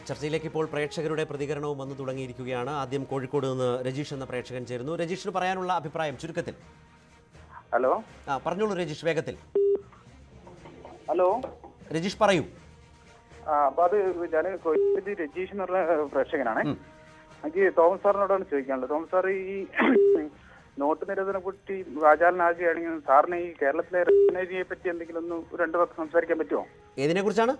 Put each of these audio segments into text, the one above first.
ചർച്ചയിലേക്ക് ഇപ്പോൾ പ്രേക്ഷകരുടെ പ്രതികരണവും വന്നു തുടങ്ങിയിരിക്കുകയാണ്. ആദ്യം കോഴിക്കോട് നിന്ന് രജീഷ് എന്ന പ്രേക്ഷകൻ ചേരുന്നു. രജീഷിന് പറയാനുള്ള അഭിപ്രായം ചുരുക്കത്തിൽ. ഹലോ, പറഞ്ഞോളൂ രജീഷ്, വേഗത്തിൽ. ഹലോ രജീഷ് പറയൂ. അപ്പൊ അത് ഞാൻ രജീഷ് എന്ന് പറഞ്ഞ പ്രേക്ഷകനാണ്. എനിക്ക് തോമസ് സാറിനോടാണ് ചോദിക്കാനുള്ളത്. തോമസ് സാർ, ഈ നോട്ട് നിരോധനം കുറിച്ച് വാചാലനാകുകയാണെങ്കിൽ സാറിന് ഈ കേരളത്തിലെ റേഷൻ അരിയെ പറ്റി എന്തെങ്കിലും ഒന്ന് രണ്ടു വാക്ക് സംസാരിക്കാൻ പറ്റുമോ? ഏതിനെ കുറിച്ചാണ്?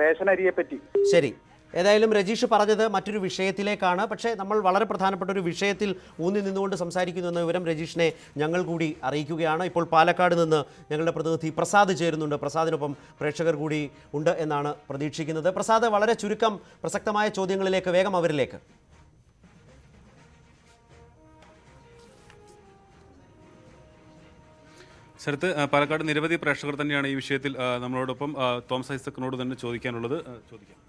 റേഷൻ അരിയെ പറ്റി. ശരി, ഏതായാലും രജീഷ് പറഞ്ഞത് മറ്റൊരു വിഷയത്തിലേക്കാണ്. പക്ഷേ നമ്മൾ വളരെ പ്രധാനപ്പെട്ട ഒരു വിഷയത്തിൽ ഊന്നി നിന്നുകൊണ്ട് സംസാരിക്കുന്നു എന്ന വിവരം രജീഷിനെ ഞങ്ങൾ കൂടി അറിയിക്കുകയാണ്. ഇപ്പോൾ പാലക്കാട് നിന്ന് ഞങ്ങളുടെ പ്രതിനിധി പ്രസാദ് ചേരുന്നുണ്ട്. പ്രസാദിനൊപ്പം പ്രേക്ഷകർ കൂടി ഉണ്ട് എന്നാണ് പ്രതീക്ഷിക്കുന്നത്. പ്രസാദ്, വളരെ ചുരുക്കം പ്രസക്തമായ ചോദ്യങ്ങളിലേക്ക് വേഗം അവരിലേക്ക്. ശരത്ത്, പാലക്കാട് നിരവധി പ്രേക്ഷകർ തന്നെയാണ് ഈ വിഷയത്തിൽ നമ്മളോടൊപ്പം. തോമസ് ഐസക്കിനോട് തന്നെ ചോദിക്കാനുള്ളത് ചോദിക്കാം.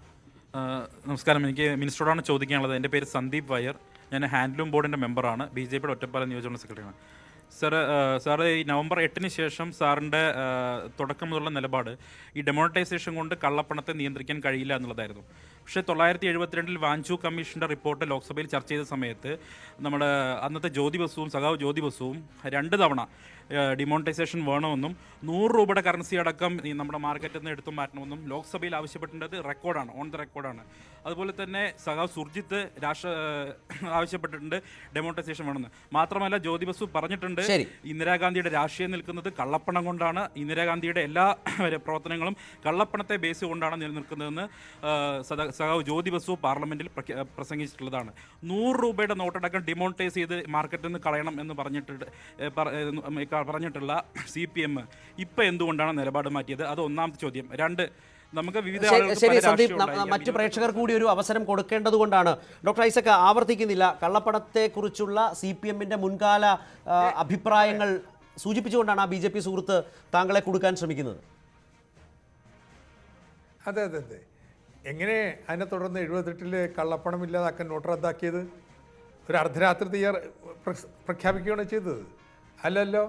നമസ്കാരം, എനിക്ക് മിനിസ്റ്ററോടാണ് ചോദിക്കാനുള്ളത്. എൻ്റെ പേര് സന്ദീപ് വയർ, ഞാൻ ഹാൻഡ്ലൂം ബോർഡിൻ്റെ മെമ്പറാണ്, BJPയുടെ ഒറ്റപ്പാലം നിയോജകമണ്ഡലം സെക്രട്ടറിയാണ്. സാറ് ഈ നവംബർ 8-ന് ശേഷം സാറിൻ്റെ തുടക്കം മുതലുള്ള നിലപാട് ഈ ഡെമോണിറ്റൈസേഷൻ കൊണ്ട് കള്ളപ്പണത്തെ നിയന്ത്രിക്കാൻ കഴിയില്ല എന്നുള്ളതായിരുന്നു. പക്ഷേ 972 വാഞ്ചു കമ്മീഷൻ്റെ റിപ്പോർട്ട് ലോക്സഭയിൽ ചർച്ച ചെയ്ത സമയത്ത് നമ്മുടെ അന്നത്തെ സഖാവ് ജ്യോതി ബസുവും 2 തവണ ഡിമോണിറ്റൈസേഷൻ വേണമെന്നും 100 രൂപയുടെ കറൻസി അടക്കം ഈ നമ്മുടെ മാർക്കറ്റിൽ നിന്ന് എടുത്തു മാറ്റണമെന്നും ലോക്സഭയിൽ ആവശ്യപ്പെട്ടിട്ടുള്ളത് റെക്കോർഡാണ്, ഓൺ ദ റെക്കോർഡാണ്. അതുപോലെ തന്നെ സഖാവ് സുർജിത്ത് ആവശ്യപ്പെട്ടിട്ടുണ്ട് ഡെമോണിറ്റൈസേഷൻ വേണമെന്ന്. മാത്രമല്ല ജ്യോതി ബസു പറഞ്ഞിട്ടുണ്ട് ഇന്ദിരാഗാന്ധിയുടെ രാഷ്ട്രീയം നിൽക്കുന്നത് കള്ളപ്പണം കൊണ്ടാണ്, ഇന്ദിരാഗാന്ധിയുടെ എല്ലാ പ്രവർത്തനങ്ങളും കള്ളപ്പണത്തെ ബേസ് കൊണ്ടാണ് നിലനിൽക്കുന്നതെന്ന് സഖാവ് ജ്യോതി ബസു പാർലമെന്റിൽ പ്രസംഗിച്ചിട്ടുള്ളതാണ്. 100 രൂപയുടെ നോട്ടടക്കം ഡിമോണിറ്റൈസ് ചെയ്ത് മാർക്കറ്റിൽ നിന്ന് കളയണം എന്ന് പറഞ്ഞിട്ടുള്ള CPM ഇപ്പം എന്തുകൊണ്ടാണ് നിലപാട് മാറ്റിയത്? അത് ഒന്നാമത്തെ ചോദ്യം. 2, നമുക്ക് വിവിധ ശരി സന്ദീപ്, മറ്റു പ്രേക്ഷകർ കൂടി ഒരു അവസരം കൊടുക്കേണ്ടത് കൊണ്ടാണ്. ഡോക്ടർ ഐസക് ആവർത്തിക്കുന്നില്ല, കള്ളപ്പണത്തെക്കുറിച്ചുള്ള CPM-ന്റെ മുൻകാല അഭിപ്രായങ്ങൾ സൂചിപ്പിച്ചുകൊണ്ടാണ് ആ BJP സുഹൃത്ത് താങ്കളെ കൊടുക്കാൻ ശ്രമിക്കുന്നത്. അതെ അതെ അതെ എങ്ങനെ അതിനെ തുടർന്ന് 78-ൽ കള്ളപ്പണം ഇല്ലാതാക്കാൻ നോട്ട് റദ്ദാക്കിയത്? ഒരു അർദ്ധരാത്രി പ്രഖ്യാപിക്കുകയാണ് ചെയ്തത്, അല്ലല്ലോ.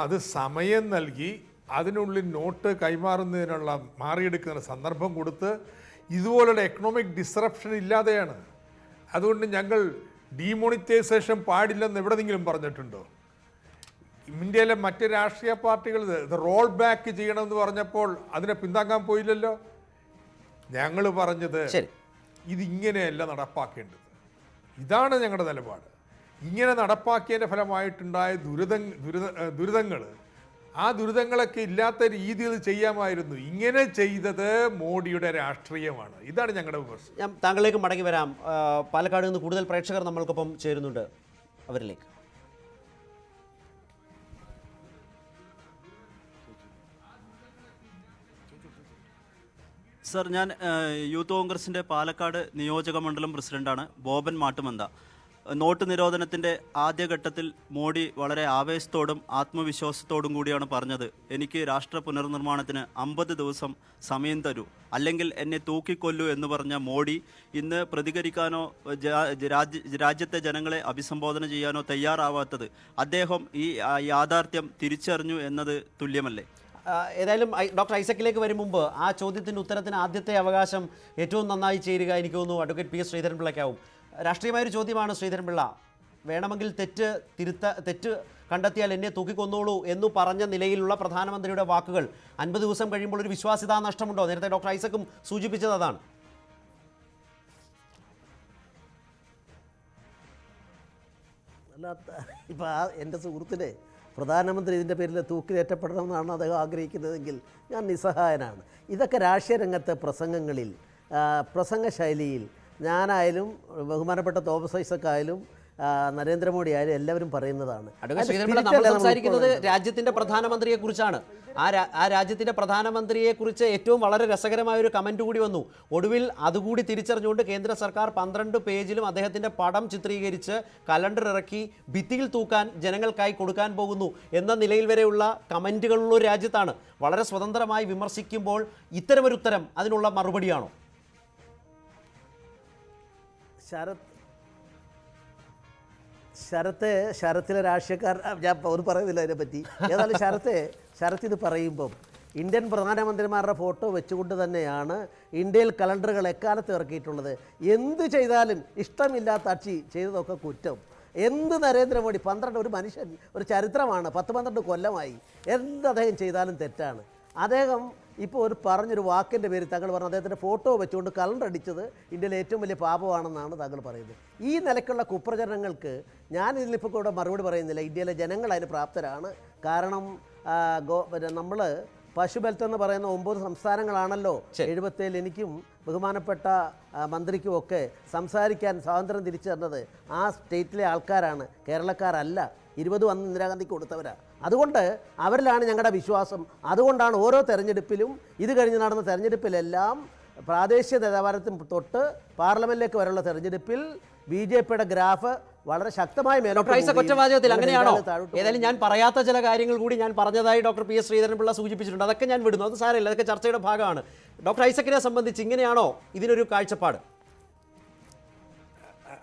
അത് സമയം നൽകി അതിനുള്ളിൽ നോട്ട് കൈമാറുന്നതിനുള്ള മാറിയെടുക്കുന്ന സന്ദർഭം കൊടുത്ത് ഇതുപോലുള്ള എക്കണോമിക് ഡിസ്റപ്ഷൻ ഇല്ലാതെയാണ്. അതുകൊണ്ട് ഞങ്ങൾ ഡീമോണിറ്റൈസേഷൻ പാടില്ലെന്ന് എവിടെയെങ്കിലും പറഞ്ഞിട്ടുണ്ടോ? ഇന്ത്യയിലെ മറ്റ് രാഷ്ട്രീയ പാർട്ടികൾ റോൾ ബാക്ക് ചെയ്യണമെന്ന് പറഞ്ഞപ്പോൾ അതിനെ പിന്താങ്ങാൻ പോയില്ലല്ലോ. ഞങ്ങൾ പറഞ്ഞത് ഇതിങ്ങനെയല്ല നടപ്പാക്കേണ്ടത്, ഇതാണ് ഞങ്ങളുടെ നിലപാട്. ഇങ്ങനെ നടപ്പാക്കിയതിൻ്റെ ഫലമായിട്ടുണ്ടായ ദുരിതങ്ങൾ, ആ ദുരിതങ്ങളൊക്കെ ഇല്ലാത്ത രീതിയിൽ ചെയ്യാമായിരുന്നു. ഇങ്ങനെ ചെയ്തത് മോഡിയുടെ രാഷ്ട്രീയമാണ്. ഇതാണ് ഞങ്ങളുടെ വിമർശനം. ഞാൻ താങ്കളിലേക്ക് മടങ്ങി വരാം. പാലക്കാട് നിന്ന് കൂടുതൽ പ്രേക്ഷകർ നമ്മൾക്കൊപ്പം ചേരുന്നുണ്ട്, അവരിലേക്ക്. സർ, ഞാൻ യൂത്ത് കോൺഗ്രസിൻ്റെ പാലക്കാട് നിയോജക മണ്ഡലം പ്രസിഡൻ്റാണ്, ബോബൻ മാട്ടുമന്ത. നോട്ട് നിരോധനത്തിൻ്റെ ആദ്യഘട്ടത്തിൽ മോഡി വളരെ ആവേശത്തോടും ആത്മവിശ്വാസത്തോടും കൂടിയാണ് പറഞ്ഞത്, എനിക്ക് രാഷ്ട്ര പുനർനിർമ്മാണത്തിന് 50 ദിവസം സമയം തരൂ, അല്ലെങ്കിൽ എന്നെ തൂക്കിക്കൊല്ലൂ എന്ന് പറഞ്ഞ മോഡി ഇന്ന് പ്രതികരിക്കാനോ രാജ്യത്തെ ജനങ്ങളെ അഭിസംബോധന ചെയ്യാനോ തയ്യാറാവാത്തത് അദ്ദേഹം ഈ യാഥാർത്ഥ്യം തിരിച്ചറിഞ്ഞു എന്നത് തുല്യമല്ലേ? ഏതായാലും ഡോക്ടർ ഐസക്കിലേക്ക് വരും മുമ്പ് ആ ചോദ്യത്തിൻ്റെ ഉത്തരത്തിന് ആദ്യത്തെ അവകാശം ഏറ്റവും നന്നായി ചേരുക എനിക്ക് തോന്നുന്നു അഡ്വക്കേറ്റ് PS ശ്രീധരൻപിള്ളയ്ക്കാവും. രാഷ്ട്രീയമായൊരു ചോദ്യമാണ് ശ്രീധരൻപിള്ള. വേണമെങ്കിൽ തെറ്റ് കണ്ടെത്തിയാൽ എന്നെ തൂക്കിക്കൊന്നോളൂ എന്ന് പറഞ്ഞ നിലയിലുള്ള പ്രധാനമന്ത്രിയുടെ വാക്കുകൾ 50 ദിവസം കഴിയുമ്പോൾ ഒരു വിശ്വാസ്യതാ നഷ്ടമുണ്ടോ? നേരത്തെ ഡോക്ടർ ഐസക്കും സൂചിപ്പിച്ചത് അതാണ്. അല്ലാത്ത ഇപ്പം എൻ്റെ സുഹൃത്തിനെ പ്രധാനമന്ത്രി ഇതിൻ്റെ പേരിൽ തൂക്കിലേറ്റപ്പെടണമെന്നാണ് അദ്ദേഹം ആഗ്രഹിക്കുന്നതെങ്കിൽ ഞാൻ നിസ്സഹായനാണ്. ഇതൊക്കെ രാഷ്ട്രീയ രംഗത്തെ പ്രസംഗങ്ങളിൽ, പ്രസംഗശൈലിയിൽ ഞാനായാലും ബഹുമാനപ്പെട്ട തോമസ് ഐസക്കായാലും നരേന്ദ്രമോദി ആയാലും എല്ലാവരും പറയുന്നതാണ്. നമ്മൾ സംസാരിക്കുന്നത് രാജ്യത്തിൻ്റെ പ്രധാനമന്ത്രിയെ കുറിച്ചാണ്. ആ രാജ്യത്തിൻ്റെ പ്രധാനമന്ത്രിയെക്കുറിച്ച് ഏറ്റവും വളരെ രസകരമായ ഒരു കമൻറ്റ് കൂടി വന്നു. ഒടുവിൽ അതുകൂടി തിരിച്ചറിഞ്ഞുകൊണ്ട് കേന്ദ്ര സർക്കാർ 12 പേജിലും അദ്ദേഹത്തിൻ്റെ പടം ചിത്രീകരിച്ച് കലണ്ടർ ഇറക്കി ഭിത്തിയിൽ തൂക്കാൻ ജനങ്ങൾക്കായി കൊടുക്കാൻ പോകുന്നു എന്ന നിലയിൽ വരെയുള്ള കമൻറ്റുകളുള്ള ഒരു രാജ്യത്താണ്. വളരെ സ്വതന്ത്രമായി വിമർശിക്കുമ്പോൾ ഇത്തരമൊരു ഉത്തരം അതിനുള്ള മറുപടിയാണോ? ശരത്തിലെ രാഷ്ട്രീയക്കാർ ഞാൻ പറയുന്നില്ല അതിനെപ്പറ്റി. ഏതായാലും ശരത്ത് ഇത് പറയുമ്പം ഇന്ത്യൻ പ്രധാനമന്ത്രിമാരുടെ ഫോട്ടോ വെച്ചുകൊണ്ട് തന്നെയാണ് ഇന്ത്യയിൽ കലണ്ടറുകൾ എക്കാലത്ത് ഇറക്കിയിട്ടുള്ളത്. എന്ത് ചെയ്താലും ഇഷ്ടമില്ലാത്ത കക്ഷി ചെയ്തതൊക്കെ കുറ്റം. എന്ത് നരേന്ദ്രമോദി 12 ഒരു മനുഷ്യൻ ഒരു ചരിത്രമാണ്, 10-12 കൊല്ലമായി എന്ത് അദ്ദേഹം ചെയ്താലും തെറ്റാണ്. അദ്ദേഹം ഇപ്പോൾ പറഞ്ഞൊരു വാക്കിൻ്റെ പേര് താങ്കൾ പറഞ്ഞു, അദ്ദേഹത്തിൻ്റെ ഫോട്ടോ വെച്ചുകൊണ്ട് കലണ്ടർ അടിച്ചത് ഇന്ത്യയിലെ ഏറ്റവും വലിയ പാപമാണെന്നാണ് താങ്കൾ പറയുന്നത്. ഈ നിലയ്ക്കുള്ള കുപ്രചരണങ്ങൾക്ക് ഞാൻ ഇതിലിപ്പോൾ കൂടെ മറുപടി പറയുന്നില്ല. ഇന്ത്യയിലെ ജനങ്ങൾ അതിന് പ്രാപ്തരാണ്. കാരണം നമ്മൾ പശുബെൽറ്റ് എന്ന് പറയുന്ന 9 സംസ്ഥാനങ്ങളാണല്ലോ 77 എനിക്കും ബഹുമാനപ്പെട്ട മന്ത്രിക്കും ഒക്കെ സംസാരിക്കാൻ സ്വാതന്ത്ര്യം തിരിച്ചു തന്നത് ആ സ്റ്റേറ്റിലെ ആൾക്കാരാണ്, കേരളക്കാരല്ല. 20 അന്ന് ഇന്ദിരാഗാന്ധിക്ക് കൊടുത്തവരാണ്. അതുകൊണ്ട് അവരിലാണ് ഞങ്ങളുടെ വിശ്വാസം. അതുകൊണ്ടാണ് ഓരോ തെരഞ്ഞെടുപ്പിലും ഇത് കഴിഞ്ഞ് നടന്ന തെരഞ്ഞെടുപ്പിലെല്ലാം പ്രാദേശിക നിലവാരത്തിൽ തൊട്ട് പാർലമെന്റിലേക്ക് വരെയുള്ള തെരഞ്ഞെടുപ്പിൽ BJPയുടെ ഗ്രാഫ് വളരെ ശക്തമായി ഡോക്ടർ ഐസക് ഒറ്റവാചകത്തിൽ അങ്ങനെയാണോ? ഏതായാലും ഞാൻ പറയാത്ത ചില കാര്യങ്ങൾ കൂടി ഞാൻ പറഞ്ഞതായി ഡോക്ടർ PS ശ്രീധരൻപിള്ള സൂചിപ്പിച്ചിട്ടുണ്ട്. അതൊക്കെ ഞാൻ വിടുന്നു, അത് സാരമില്ല, അതൊക്കെ ചർച്ചയുടെ ഭാഗമാണ്. ഡോക്ടർ ഐസക്കിനെ സംബന്ധിച്ച് ഇങ്ങനെയാണോ ഇതിനൊരു കാഴ്ചപ്പാട്?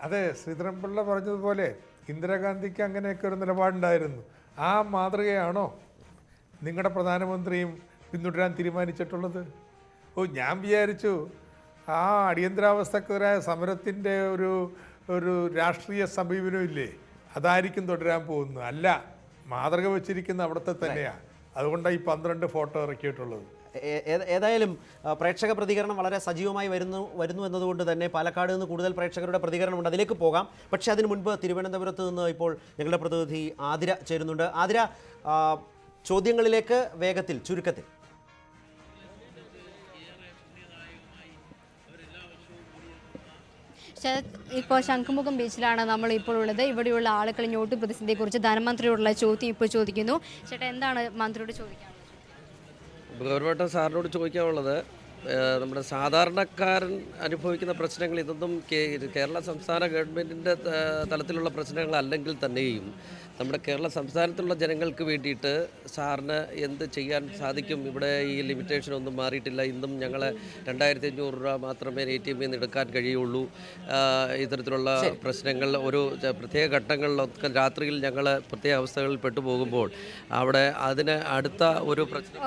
അതെ, ശ്രീധരൻപിള്ള പറഞ്ഞതുപോലെ ഇന്ദിരാഗാന്ധിക്ക് അങ്ങനെയൊക്കെ ഒരു നിലപാടുണ്ടായിരുന്നു. ആ മാതൃകയാണോ നിങ്ങളുടെ പ്രധാനമന്ത്രിയും പിന്തുടരാൻ തീരുമാനിച്ചിട്ടുള്ളത്? ഞാൻ വിചാരിച്ചു ആ അടിയന്തരാവസ്ഥക്കെതിരായ സമരത്തിൻ്റെ ഒരു രാഷ്ട്രീയ സമീപനം ഇല്ലേ, അതായിരിക്കും തുടരാൻ പോകുന്നത്. അല്ല, മാതൃക വെച്ചിരിക്കുന്ന അവിടുത്തെ തന്നെയാണ്. അതുകൊണ്ടാണ് ഈ 12 ഫോട്ടോ ഇറക്കിയിട്ടുള്ളത്. ഏതായാലും പ്രേക്ഷക പ്രതികരണം വളരെ സജീവമായി വരുന്നു എന്നതുകൊണ്ട് തന്നെ പാലക്കാട് നിന്ന് കൂടുതൽ പ്രേക്ഷകരുടെ പ്രതികരണമുണ്ട്, അതിലേക്ക് പോകാം. പക്ഷേ അതിനു മുൻപ് തിരുവനന്തപുരത്ത് നിന്ന് ഇപ്പോൾ ഞങ്ങളുടെ പ്രതിനിധി ആതിര ചേരുന്നുണ്ട്. ആതിര, ചോദ്യങ്ങളിലേക്ക് വേഗത്തിൽ ചുരുക്കത്തിൽ. ഇപ്പോൾ ശംഖുമുഖം ബീച്ചിലാണ് നമ്മൾ ഇപ്പോൾ ഉള്ളത്. ഇവിടെയുള്ള ആളുകൾ നോട്ട് പ്രതിസന്ധിയെക്കുറിച്ച് ധനമന്ത്രിയോടുള്ള ചോദ്യം ഇപ്പോൾ ചോദിക്കുന്നു. ചേട്ടാ, എന്താണ് മന്ത്രിയോട് ചോദിക്കാനുള്ളത്? ഗൗരവട്ട സാറിനോട് ചോദിക്കാനുള്ളത്, നമ്മുടെ സാധാരണക്കാരൻ അനുഭവിക്കുന്ന പ്രശ്നങ്ങൾ ഇതൊന്നും കേരള സംസ്ഥാന ഗവൺമെൻറ്റിൻ്റെ തലത്തിലുള്ള പ്രശ്നങ്ങളല്ലെങ്കിൽ തന്നെയും നമ്മുടെ കേരള സംസ്ഥാനത്തുള്ള ജനങ്ങൾക്ക് വേണ്ടിയിട്ട് സാറിന് എന്ത് ചെയ്യാൻ സാധിക്കും? ഇവിടെ ഈ ലിമിറ്റേഷൻ ഒന്നും മാറിയിട്ടില്ല. ഇന്നും ഞങ്ങൾ 2500 രൂപ മാത്രമേ ATM നിന്ന് എടുക്കാൻ കഴിയുള്ളൂ. ഇത്തരത്തിലുള്ള പ്രശ്നങ്ങൾ ഒരു പ്രത്യേക ഘട്ടങ്ങളിലൊക്കെ രാത്രിയിൽ ഞങ്ങൾ പ്രത്യേക അവസ്ഥകളിൽ പെട്ടുപോകുമ്പോൾ അവിടെ അതിന് അടുത്ത ഒരു പ്രശ്നം.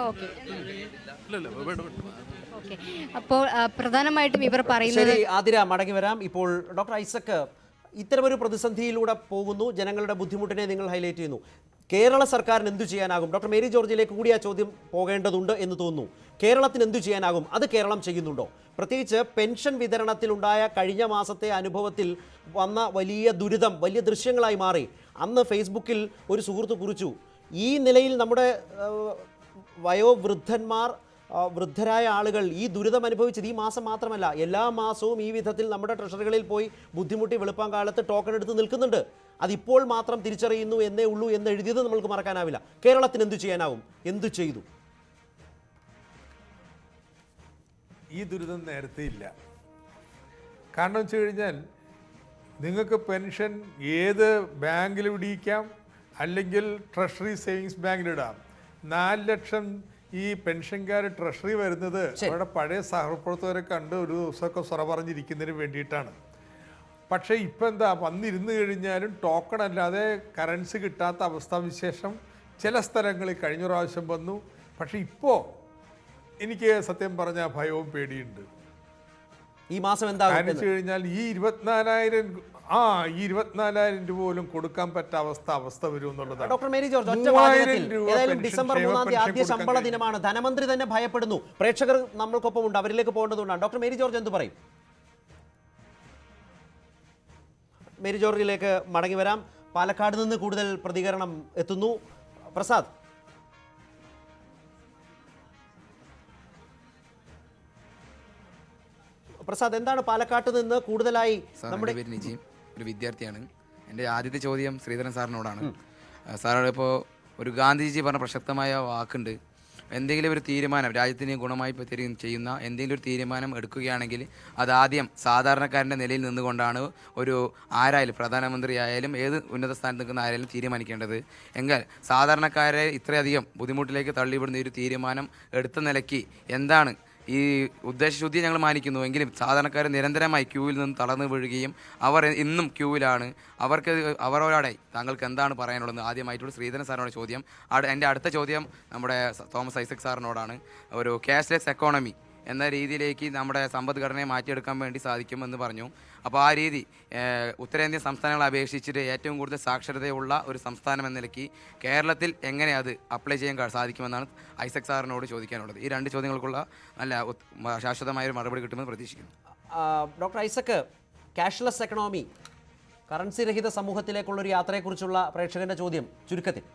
അപ്പോൾ പ്രധാനമായിട്ടും ഇവർ പറയുന്നത്. ആതിര, മടങ്ങി വരാം. ഇപ്പോൾ ഡോക്ടർ ഐസക്, ഇത്തരമൊരു പ്രതിസന്ധിയിലൂടെ പോകുന്നു, ജനങ്ങളുടെ ബുദ്ധിമുട്ടിനെ നിങ്ങൾ ഹൈലൈറ്റ് ചെയ്യുന്നു. കേരള സർക്കാരിന് എന്തു ചെയ്യാനാകും? ഡോക്ടർ മേരി ജോർജിലേക്ക് കൂടി ആ ചോദ്യം പോകേണ്ടതുണ്ട് എന്ന് തോന്നുന്നു. കേരളത്തിന് എന്തു ചെയ്യാനാകും? അത് കേരളം ചെയ്യുന്നുണ്ടോ? പ്രത്യേകിച്ച് പെൻഷൻ വിതരണത്തിലുണ്ടായ കഴിഞ്ഞ മാസത്തെ അനുഭവത്തിൽ വന്ന വലിയ ദുരിതം വലിയ ദൃശ്യങ്ങളായി മാറി. അന്ന് ഫേസ്ബുക്കിൽ ഒരു സുഹൃത്ത് കുറിച്ചു, ഈ നിലയിൽ നമ്മുടെ വൃദ്ധരായ ആളുകൾ ഈ ദുരിതം അനുഭവിച്ചത് ഈ മാസം മാത്രമല്ല, എല്ലാ മാസവും ഈ വിധത്തിൽ നമ്മുടെ ട്രഷറികളിൽ പോയി ബുദ്ധിമുട്ടി വെളുപ്പാങ്കാലത്ത് ടോക്കൺ എടുത്ത് നിൽക്കുന്നുണ്ട്. അതിപ്പോൾ മാത്രം തിരിച്ചറിയുന്നു എന്നേ ഉള്ളൂ എന്ന് എഴുതിയത് നമ്മൾക്ക് മറക്കാനാവില്ല. കേരളത്തിന് എന്തു ചെയ്യാനാവും? എന്തു ചെയ്തു? ഈ ദുരിതം നേരത്തെ ഇല്ല. കാരണം വെച്ച് കഴിഞ്ഞാൽ നിങ്ങൾക്ക് പെൻഷൻ ഏത് ബാങ്കിൽ ഇടിയിക്കാം, അല്ലെങ്കിൽ ട്രഷറി സേവിങ്സ് ബാങ്കിലിടാം. 4 ലക്ഷം ഈ പെൻഷൻകാർ ട്രഷറി വരുന്നത് അവരുടെ പഴയ സഹപ്രവർത്തകരെ കണ്ട് ഒരു ദിവസമൊക്കെ സ്വറ പറഞ്ഞിരിക്കുന്നതിന് വേണ്ടിയിട്ടാണ്. പക്ഷേ ഇപ്പം എന്താ, വന്നിരുന്ന് കഴിഞ്ഞാലും ടോക്കൺ അല്ലാതെ കറൻസി കിട്ടാത്ത അവസ്ഥാവിശേഷം ചില സ്ഥലങ്ങളിൽ കഴിഞ്ഞ പ്രാവശ്യം വന്നു. പക്ഷേ ഇപ്പോൾ എനിക്ക് സത്യം പറഞ്ഞ ഭയവും പേടിയുണ്ട്. ഈ മാസം എന്താ കാണിച്ചു കഴിഞ്ഞാൽ ഈ 24,000 രൂപ പോലും കൊടുക്കാൻ പറ്റാത്ത അവസ്ഥ വരും എന്നുള്ളതാണ്. ഡോക്ടർ മേരി ജോർജ്, ഒറ്റ വാചകത്തിൽ, ഏതായാലും ഡിസംബർ 3-ാം തീയതി ആദ്യ ശമ്പള ദിനമാണ്. ധനമന്ത്രി തന്നെ ഭയപ്പെടുന്നു. പ്രേക്ഷകർ നമ്മൾക്കൊപ്പം ഉണ്ട്, അവരിലേക്ക് പോകേണ്ടതുകൊണ്ടാണ്. ഡോക്ടർ മേരി ജോർജ് എന്ത് പറയും? മേരി ജോർജിലേക്ക് മടങ്ങി വരാം. പാലക്കാട് നിന്ന് കൂടുതൽ പ്രതികരണം എത്തുന്നു. പ്രസാദ്, എന്താണ് പാലക്കാട്ട് നിന്ന് കൂടുതലായി? നമ്മുടെ പേര് നിജീം, ഒരു വിദ്യാർത്ഥിയാണ്. എൻ്റെ ആദ്യത്തെ ചോദ്യം ശ്രീധരൻ സാറിനോടാണ്. സാർ ഇപ്പോൾ ഒരു ഗാന്ധിജി പറഞ്ഞ പ്രസക്തമായ വാക്കുണ്ട്, എന്തെങ്കിലും ഒരു തീരുമാനം രാജ്യത്തിന് ഗുണമായി ചെയ്യുന്ന എന്തെങ്കിലും ഒരു തീരുമാനം എടുക്കുകയാണെങ്കിൽ അതാദ്യം സാധാരണക്കാരൻ്റെ നിലയിൽ നിന്നുകൊണ്ടാണ് ഒരു ആരായാലും പ്രധാനമന്ത്രി ആയാലും ഏത് ഉന്നത സ്ഥാനത്ത് നിൽക്കുന്ന ആരായാലും തീരുമാനിക്കേണ്ടത്. എങ്കിൽ സാധാരണക്കാരെ ഇത്രയധികം ബുദ്ധിമുട്ടിലേക്ക് തള്ളിവിടുന്ന ഒരു തീരുമാനം എടുത്ത നിലയ്ക്ക് എന്താണ് ഈ ഉദ്ദേശശുദ്ധി ഞങ്ങൾ മാനിക്കുന്നു, എങ്കിലും സാധാരണക്കാർ നിരന്തരമായി ക്യൂവിൽ നിന്ന് തളർന്നു വീഴുകയും അവർ ഇന്നും ക്യൂവിലാണ്. അവരോടെ താങ്കൾക്ക് എന്താണ് പറയാനുള്ളത്? ആദ്യമായിട്ടുള്ള ശ്രീധരൻ സാറിനോട് ചോദ്യം. എൻ്റെ അടുത്ത ചോദ്യം നമ്മുടെ തോമസ് ഐസക് സാറിനോടാണ്. ഒരു ക്യാഷ്ലെസ് എക്കോണമി എന്ന രീതിയിലേക്ക് നമ്മുടെ സമ്പദ്ഘടനയെ മാറ്റിയെടുക്കാൻ വേണ്ടി സാധിക്കുമെന്ന് പറഞ്ഞു. അപ്പോൾ ആ രീതി ഉത്തരേന്ത്യൻ സംസ്ഥാനങ്ങളെ അപേക്ഷിച്ചിട്ട് ഏറ്റവും കൂടുതൽ സാക്ഷരതയുള്ള ഒരു സംസ്ഥാനം എന്ന നിലയ്ക്ക് കേരളത്തിൽ എങ്ങനെ അത് അപ്ലൈ ചെയ്യാൻ സാധിക്കുമെന്നാണ് ഐസക് സാറിനോട് ചോദിക്കാനുള്ളത്. ഈ രണ്ട് ചോദ്യങ്ങൾക്കുള്ള നല്ല ശാശ്വതമായൊരു മറുപടി കിട്ടുമെന്ന് പ്രതീക്ഷിക്കുന്നു. Doctor Isaac, cashless economy, currency രഹിത സമൂഹത്തിലേക്കുള്ളൊരു യാത്രയെക്കുറിച്ചുള്ള പ്രേക്ഷകൻ്റെ ചോദ്യം ചുരുക്കത്തിൽ.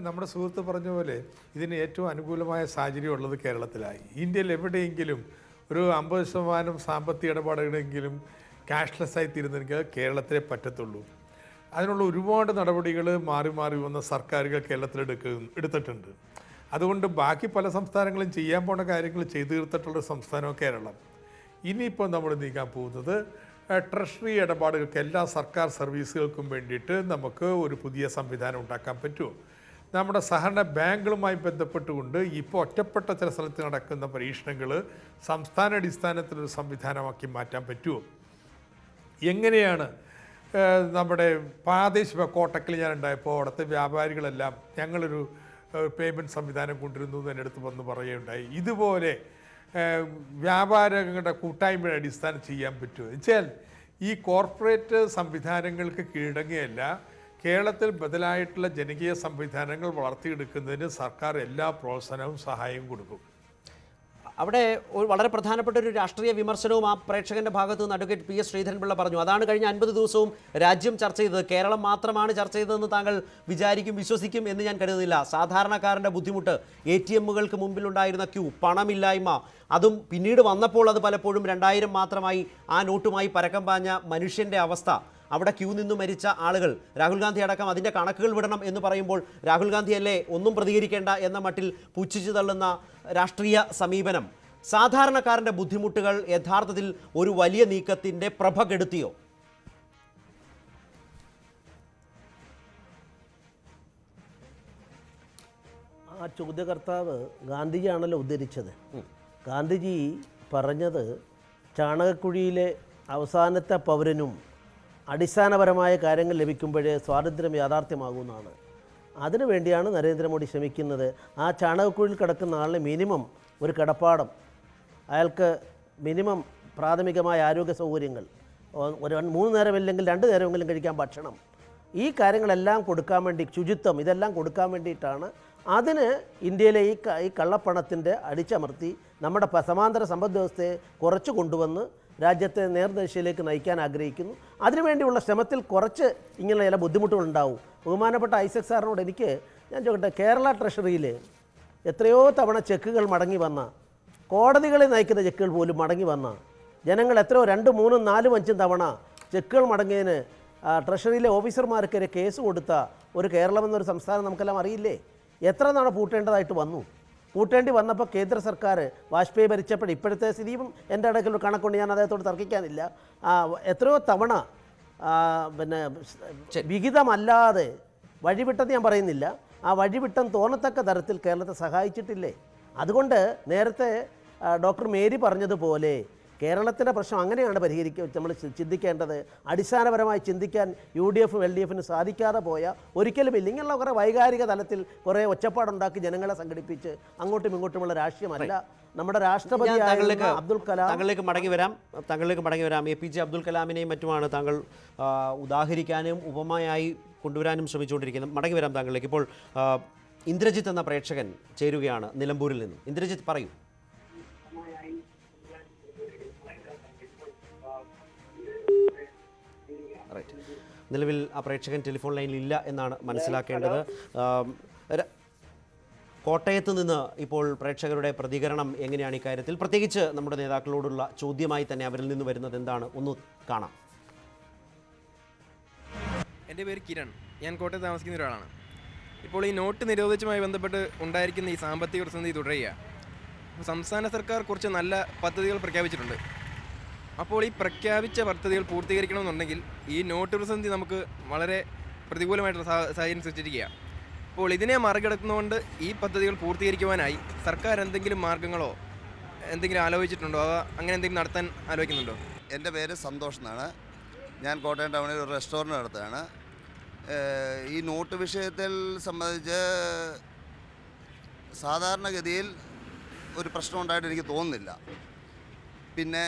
നമ്മുടെ സുഹൃത്ത് പറഞ്ഞ പോലെ ഇതിന് ഏറ്റവും അനുകൂലമായ സാഹചര്യം ഉള്ളത് കേരളത്തിലായി. ഇന്ത്യയിൽ എവിടെയെങ്കിലും ഒരു 50% സാമ്പത്തിക ഇടപാടുകളെങ്കിലും ക്യാഷ്ലെസ്സായി തീരുന്നെങ്കിൽ കേരളത്തിലേ പറ്റത്തുള്ളൂ. അതിനുള്ള ഒരുപാട് നടപടികൾ മാറി മാറി വന്ന സർക്കാരുകൾ കേരളത്തിൽ എടുത്തിട്ടുണ്ട്. അതുകൊണ്ട് ബാക്കി പല സംസ്ഥാനങ്ങളും ചെയ്യാൻ പോണ കാര്യങ്ങൾ ചെയ്തു തീർത്തിട്ടുള്ള സംസ്ഥാനവും കേരളം. ഇനിയിപ്പോൾ നമ്മൾ നീക്കാൻ പോകുന്നത് ട്രഷറി ഇടപാടുകൾക്ക് എല്ലാ സർക്കാർ സർവീസുകൾക്കും വേണ്ടിയിട്ട് നമുക്ക് ഒരു പുതിയ സംവിധാനം ഉണ്ടാക്കാൻ പറ്റുമോ? നമ്മുടെ സഹകരണ ബാങ്കുകളുമായി ബന്ധപ്പെട്ടുകൊണ്ട് ഇപ്പോൾ ഒറ്റപ്പെട്ട ചില സ്ഥലത്ത് നടക്കുന്ന പരീക്ഷണങ്ങൾ സംസ്ഥാന അടിസ്ഥാനത്തിലൊരു സംവിധാനമാക്കി മാറ്റാൻ പറ്റുമോ? എങ്ങനെയാണ് നമ്മുടെ പ്രാദേശിക കോട്ടക്കിൽ ഞാൻ ഉണ്ടായപ്പോൾ അവിടുത്തെ വ്യാപാരികളെല്ലാം ഞങ്ങളൊരു പേയ്മെൻറ്റ് സംവിധാനം കൊണ്ടിരുന്നു എന്ന് എൻ്റെ അടുത്ത് വന്ന് പറയുകയുണ്ടായി. ഇതുപോലെ വ്യാപാരികളുടെ കൂട്ടായ്മയുടെ അടിസ്ഥാനം ചെയ്യാൻ പറ്റുമോ വെച്ചാൽ ഈ കോർപ്പറേറ്റ് സംവിധാനങ്ങൾക്ക് കീഴടങ്ങിയല്ല, കേരളത്തിൽ ബദലായിട്ടുള്ള ജനകീയ സംവിധാനങ്ങൾ വളർത്തിയെടുക്കുന്നതിന് സർക്കാർ എല്ലാ പ്രോത്സാഹനവും സഹായവും കൊടുക്കും. അവിടെ ഒരു വളരെ പ്രധാനപ്പെട്ട ഒരു രാഷ്ട്രീയ വിമർശനവും ആ പ്രേക്ഷകന്റെ ഭാഗത്ത് നിന്ന് അഡ്വക്കേറ്റ് പി എസ് ശ്രീധരൻപിള്ള പറഞ്ഞു. അതാണ് കഴിഞ്ഞ 50 ദിവസവും രാജ്യം ചർച്ച ചെയ്തത്. കേരളം മാത്രമാണ് ചർച്ച ചെയ്തതെന്ന് താങ്കൾ വിശ്വസിക്കും എന്ന് ഞാൻ കരുതുന്നില്ല. സാധാരണക്കാരൻ്റെ ബുദ്ധിമുട്ട്, ATMകൾക്ക് മുമ്പിലുണ്ടായിരുന്ന ക്യൂ, പണമില്ലായ്മ, അതും പിന്നീട് വന്നപ്പോൾ അത് പലപ്പോഴും 2000 മാത്രമായി ആ നോട്ടുമായി പരക്കം പാഞ്ഞ മനുഷ്യൻ്റെ അവസ്ഥ, അവിടെ ക്യൂ നിന്ന് മരിച്ച ആളുകൾ, രാഹുൽ ഗാന്ധി അടക്കം അതിൻ്റെ കണക്കുകൾ വിടണം എന്ന് പറയുമ്പോൾ രാഹുൽ ഗാന്ധിയല്ലേ ഒന്നും പ്രതികരിക്കേണ്ട എന്ന മട്ടിൽ പുച്ഛിച്ചു തള്ളുന്ന രാഷ്ട്രീയ സമീപനം സാധാരണക്കാരൻ്റെ ബുദ്ധിമുട്ടുകൾ യഥാർത്ഥത്തിൽ ഒരു വലിയ നീക്കത്തിൻ്റെ പ്രഭ കെടുത്തിയോ? ആ ചോദ്യകർത്താവ് ഗാന്ധിജിയാണല്ലോ ഉദ്ധരിച്ചത്. ഗാന്ധിജി പറഞ്ഞത് ചാണകക്കുഴിയിലെ അവസാനത്തെ പൗരനും അടിസ്ഥാനപരമായ കാര്യങ്ങൾ ലഭിക്കുമ്പോഴേ സ്വാതന്ത്ര്യം യാഥാർത്ഥ്യമാകുമെന്നാണ്. അതിനു വേണ്ടിയാണ് നരേന്ദ്രമോദി ശ്രമിക്കുന്നത്. ആ ചാണകക്കുഴിയിൽ കിടക്കുന്ന ആളിന് മിനിമം ഒരു കിടപ്പാടം, അയാൾക്ക് മിനിമം പ്രാഥമികമായ ആരോഗ്യ സൗകര്യങ്ങൾ, ഒരു 3 നേരമില്ലെങ്കിൽ 2 നേരമെങ്കിലും കഴിക്കാൻ ഭക്ഷണം, ഈ കാര്യങ്ങളെല്ലാം കൊടുക്കാൻ വേണ്ടി, ശുചിത്വം, ഇതെല്ലാം കൊടുക്കാൻ വേണ്ടിയിട്ടാണ്. അതിന് ഇന്ത്യയിലെ ഈ കള്ളപ്പണത്തിൻ്റെ അടിച്ചമർത്തി നമ്മുടെ സമാന്തര സമ്പദ് വ്യവസ്ഥയെ കുറച്ച് കൊണ്ടുവന്ന് രാജ്യത്തെ നേർദിശയിലേക്ക് നയിക്കാൻ ആഗ്രഹിക്കുന്നു. അതിനുവേണ്ടിയുള്ള ശ്രമത്തിൽ കുറച്ച് ഇങ്ങനെ ചില ബുദ്ധിമുട്ടുകളുണ്ടാവും. ബഹുമാനപ്പെട്ട ഐസക് സാറിനോട് ഞാൻ ചോദിക്കട്ടെ, കേരള ട്രഷറിയിൽ എത്രയോ തവണ ചെക്കുകൾ മടങ്ങി വന്ന, കോടതികളിൽ നയിക്കുന്ന ചെക്കുകൾ പോലും മടങ്ങി വന്ന ജനങ്ങൾ എത്രയോ 2, 3, 4, 5 തവണ ചെക്കുകൾ മടങ്ങിയതിന് ട്രഷറിയിലെ ഓഫീസർമാർക്കെതിരെ കേസ് കൊടുത്ത ഒരു കേരളം എന്നൊരു സംസ്ഥാനം നമുക്കെല്ലാം അറിയില്ലേ? എത്ര തവണ പൂട്ടേണ്ടതായിട്ട് വന്നു. പൂട്ടേണ്ടി വന്നപ്പോൾ കേന്ദ്ര സർക്കാർ വാജ്പേയി ഭരിച്ചപ്പോൾ ഇപ്പോഴത്തെ സ്ഥിതിയും എൻ്റെ ഇടയ്ക്ക് ഒരു കണക്കൊണ്ട് ഞാൻ അദ്ദേഹത്തോട് തർക്കിക്കാനില്ല. എത്രയോ തവണ പിന്നെ വിഹിതമല്ലാതെ വഴിവിട്ടെന്ന് ഞാൻ പറയുന്നില്ല, ആ വഴിവിട്ടം തോന്നത്തക്ക തരത്തിൽ കേരളത്തെ സഹായിച്ചിട്ടില്ലേ? അതുകൊണ്ട് നേരത്തെ ഡോക്ടർ മേരി പറഞ്ഞതുപോലെ കേരളത്തിൻ്റെ പ്രശ്നം അങ്ങനെയാണ് നമ്മൾ ചിന്തിക്കേണ്ടത്. അടിസ്ഥാനപരമായി ചിന്തിക്കാൻ UDF LDF സാധിക്കാതെ പോയ ഒരിക്കലുമില്ല. ഇങ്ങനെയുള്ള കുറേ വൈകാരിക തലത്തിൽ കുറേ ഒച്ചപ്പാടുണ്ടാക്കി ജനങ്ങളെ സംഘടിപ്പിച്ച് അങ്ങോട്ടും ഇങ്ങോട്ടുമുള്ള രാഷ്ട്രീയമല്ല. നമ്മുടെ രാഷ്ട്രപതി അബ്ദുൽ കലാം, താങ്കളിലേക്ക് മടങ്ങി വരാം. APJ അബ്ദുൽ കലാമിനെയും മറ്റുമാണ് താങ്കൾ ഉദാഹരിക്കാനും ഉപമയായി കൊണ്ടുവരാനും ശ്രമിച്ചുകൊണ്ടിരിക്കുന്നത്. മടങ്ങി വരാം താങ്കളിലേക്ക്. ഇപ്പോൾ ഇന്ദ്രജിത്ത് എന്ന പ്രേക്ഷകൻ ചേരുകയാണ് നിലമ്പൂരിൽ നിന്നും. ഇന്ദ്രജിത്ത് പറയൂ. നിലവിൽ ആ പ്രേക്ഷകൻ ടെലിഫോൺ ലൈനിൽ ഇല്ല എന്നാണ് മനസ്സിലാക്കേണ്ടത്. കോട്ടയത്ത് നിന്ന് ഇപ്പോൾ പ്രേക്ഷകരുടെ പ്രതികരണം എങ്ങനെയാണ് ഇക്കാര്യത്തിൽ, പ്രത്യേകിച്ച് നമ്മുടെ നേതാക്കളോടുള്ള ചോദ്യമായി തന്നെ അവരിൽ നിന്ന് വരുന്നത് എന്താണ്, ഒന്ന് കാണാം. എൻ്റെ പേര് കിരൺ, ഞാൻ കോട്ടയത്ത് താമസിക്കുന്ന ഒരാളാണ്. ഇപ്പോൾ ഈ നോട്ട് നിരോധിച്ചുമായി ബന്ധപ്പെട്ട് ഉണ്ടായിരിക്കുന്ന ഈ സാമ്പത്തിക പ്രതിസന്ധി തുടരുക. സംസ്ഥാന സർക്കാർ കുറച്ച് നല്ല പദ്ധതികൾ പ്രഖ്യാപിച്ചിട്ടുണ്ട്. അപ്പോൾ ഈ പ്രഖ്യാപിച്ച പദ്ധതികൾ പൂർത്തീകരിക്കണമെന്നുണ്ടെങ്കിൽ ഈ നോട്ട് പ്രതിസന്ധി നമുക്ക് വളരെ പ്രതികൂലമായിട്ടുള്ള സാഹചര്യം സൃഷ്ടിച്ചിരിക്കുക. ഇപ്പോൾ ഇതിനെ മറികടക്കുന്നതുകൊണ്ട് ഈ പദ്ധതികൾ പൂർത്തീകരിക്കുവാനായി സർക്കാർ എന്തെങ്കിലും മാർഗങ്ങളോ എന്തെങ്കിലും ആലോചിച്ചിട്ടുണ്ടോ? അങ്ങനെ എന്തെങ്കിലും നടത്താൻ ആലോചിക്കുന്നുണ്ടോ? എൻ്റെ പേര് സന്തോഷ് എന്നാണ്. ഞാൻ കോട്ടയം ടൗണിൽ ഒരു റെസ്റ്റോറൻറ്റ് നടത്തുകയാണ്. ഈ നോട്ട് വിഷയത്തിൽ സംബന്ധിച്ച് സാധാരണഗതിയിൽ ഒരു പ്രശ്നം ഉണ്ടായിട്ട് എനിക്ക് തോന്നുന്നില്ല. പിന്നെ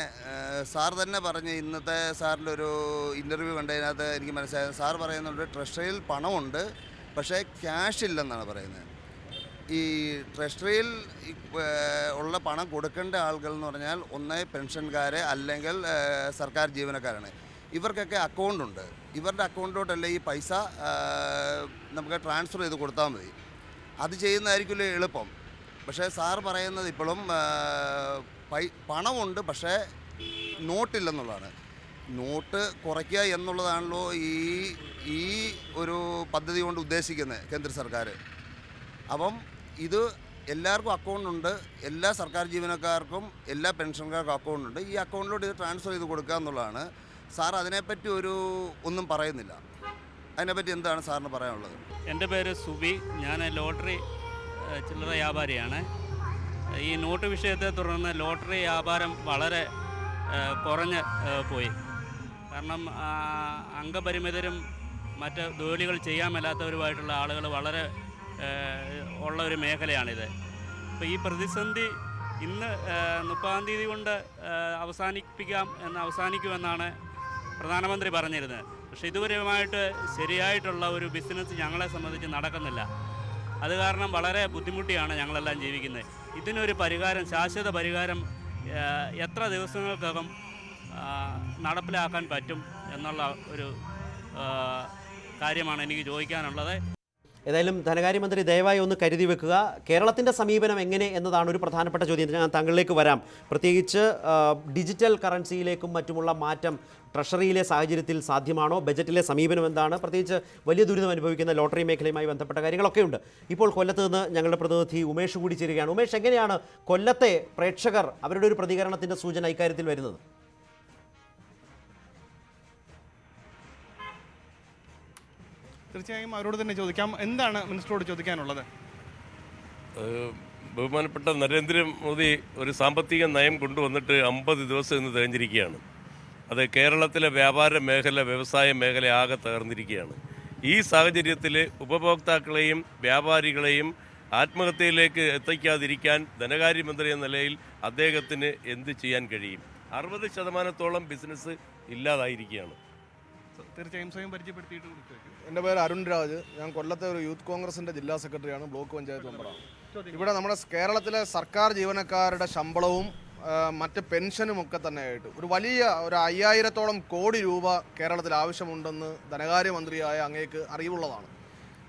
സാർ തന്നെ പറഞ്ഞ് ഇന്നത്തെ സാറിൻ്റെ ഒരു ഇൻ്റർവ്യൂ കണ്ടതിനകത്ത് എനിക്ക് മനസ്സിലായത് സാർ പറയുന്നുണ്ട് ട്രഷറിയിൽ പണമുണ്ട്, പക്ഷേ ക്യാഷ് ഇല്ലെന്നാണ് പറയുന്നത്. ഈ ട്രഷറിയിൽ ഉള്ള പണം കൊടുക്കേണ്ട ആളുകൾ എന്ന് പറഞ്ഞാൽ ഒന്ന് പെൻഷൻകാർ അല്ലെങ്കിൽ സർക്കാർ ജീവനക്കാരാണ്. ഇവർക്കൊക്കെ അക്കൗണ്ടുണ്ട്. ഇവരുടെ അക്കൗണ്ടിലോട്ടല്ലേ ഈ പൈസ നമുക്ക് ട്രാൻസ്ഫർ ചെയ്ത് കൊടുത്താൽ മതി. അത് ചെയ്യുന്നതായിരിക്കുമല്ലോ എളുപ്പം. പക്ഷേ സാർ പറയുന്നത് ഇപ്പോഴും പണമുണ്ട്, പക്ഷേ നോട്ടില്ലെന്നുള്ളതാണ്. നോട്ട് കുറയ്ക്കുക എന്നുള്ളതാണല്ലോ ഈ ഒരു പദ്ധതി കൊണ്ട് ഉദ്ദേശിക്കുന്നത് കേന്ദ്ര സർക്കാർ. അപ്പം ഇത് എല്ലാവർക്കും അക്കൗണ്ടുണ്ട്, എല്ലാ സർക്കാർ ജീവനക്കാർക്കും എല്ലാ പെൻഷൻകാർക്കും അക്കൗണ്ടുണ്ട്. ഈ അക്കൗണ്ടിലോട്ട് ഇത് ട്രാൻസ്ഫർ ചെയ്ത് കൊടുക്കുക എന്നുള്ളതാണ്. സാർ അതിനെപ്പറ്റി ഒന്നും പറയുന്നില്ല. അതിനെപ്പറ്റി എന്താണ് സാറിന് പറയാനുള്ളത്? എൻ്റെ പേര് സുബി. ഞാൻ ലോട്ടറി ചില്ലറ വ്യാപാരിയാണ്. ഈ നോട്ട് വിഷയത്തെ തുടർന്ന് ലോട്ടറി വ്യാപാരം വളരെ കുറഞ്ഞ് പോയി. കാരണം അംഗപരിമിതരും മറ്റ് ജോലികൾ ചെയ്യാൻ മേലാത്തവരുമായിട്ടുള്ള ആളുകൾ വളരെ ഉള്ള ഒരു മേഖലയാണിത്. അപ്പോൾ ഈ പ്രതിസന്ധി ഇന്ന് 30-ാം തീയതി കൊണ്ട് അവസാനിക്കുമെന്നാണ് പ്രധാനമന്ത്രി പറഞ്ഞിരുന്നത്. പക്ഷേ ഇതുവരെയുമായിട്ട് ശരിയായിട്ടുള്ള ഒരു ബിസിനസ് ഞങ്ങളെ സംബന്ധിച്ച് നടക്കുന്നില്ല. അത് കാരണം വളരെ ബുദ്ധിമുട്ടിയാണ് ഞങ്ങളെല്ലാം ജീവിക്കുന്നത്. ഇതിനൊരു പരിഹാരം, ശാശ്വത പരിഹാരം എത്ര ദിവസങ്ങൾക്കകം നടപ്പിലാക്കാൻ പറ്റും എന്നുള്ള ഒരു കാര്യമാണ് എനിക്ക് ചോദിക്കാനുള്ളത്. ഏതായാലും ധനകാര്യമന്ത്രി ദയവായി ഒന്ന് കരുതി വെക്കുക. കേരളത്തിൻ്റെ സമീപനം എങ്ങനെ എന്നതാണ് ഒരു പ്രധാനപ്പെട്ട ചോദ്യം. ഞാൻ താങ്കളിലേക്ക് വരാം. പ്രത്യേകിച്ച് ഡിജിറ്റൽ കറൻസിയിലേക്കും മറ്റുമുള്ള മാറ്റം ട്രഷറിയിലെ സാഹചര്യത്തിൽ സാധ്യമാണോ? ബജറ്റിലെ സമീപനം എന്താണ്? പ്രത്യേകിച്ച് വലിയ ദുരിതം അനുഭവിക്കുന്ന ലോട്ടറി മേഖലയുമായി ബന്ധപ്പെട്ട കാര്യങ്ങളൊക്കെ ഉണ്ട്. ഇപ്പോൾ കൊല്ലത്ത് നിന്ന് ഞങ്ങളുടെ പ്രതിനിധി ഉമേഷ് കൂടി ചേരുകയാണ്. ഉമേഷ്, എങ്ങനെയാണ് കൊല്ലത്തെ പ്രേക്ഷകർ അവരുടെ ഒരു പ്രതികരണത്തിൻ്റെ സൂചന ഇക്കാര്യത്തിൽ വരുന്നത്? തീർച്ചയായും അവരോട് തന്നെ ചോദിക്കാം. എന്താണ് മിനിസ്റ്ററോട് ചോദിക്കാനുള്ളത്? ബഹുമാനപ്പെട്ട നരേന്ദ്രമോദി ഒരു സാമ്പത്തിക നയം കൊണ്ടുവന്നിട്ട് 50 ദിവസം ഇന്ന് തികഞ്ഞിരിക്കുകയാണ്. അത് കേരളത്തിലെ വ്യാപാര മേഖല, വ്യവസായ മേഖല ആകെ തകർന്നിരിക്കുകയാണ്. ഈ സാഹചര്യത്തിൽ ഉപഭോക്താക്കളെയും വ്യാപാരികളെയും ആത്മഹത്യയിലേക്ക് എത്തിക്കാതിരിക്കാൻ ധനകാര്യമന്ത്രി എന്ന നിലയിൽ അദ്ദേഹത്തിന് എന്ത് ചെയ്യാൻ കഴിയും? 60% ബിസിനസ് ഇല്ലാതായിരിക്കുകയാണ്. തീർച്ചയായും സ്വയം പരിചയപ്പെടുത്തിയിട്ട് കൊടുക്കുക. എൻ്റെ പേര് അരുൺ രാജ്. ഞാൻ കൊല്ലത്തെ ഒരു യൂത്ത് കോൺഗ്രസിൻ്റെ ജില്ലാ സെക്രട്ടറിയാണ്, ബ്ലോക്ക് പഞ്ചായത്ത് മെമ്പറാണ്. ഇവിടെ നമ്മുടെ കേരളത്തിലെ സർക്കാർ ജീവനക്കാരുടെ ശമ്പളവും മറ്റ് പെൻഷനുമൊക്കെ തന്നെയായിട്ട് ഒരു 5000-ഓളം കോടി രൂപ കേരളത്തിൽ ആവശ്യമുണ്ടെന്ന് ധനകാര്യമന്ത്രിയായ അങ്ങേക്ക് അറിവുള്ളതാണ്.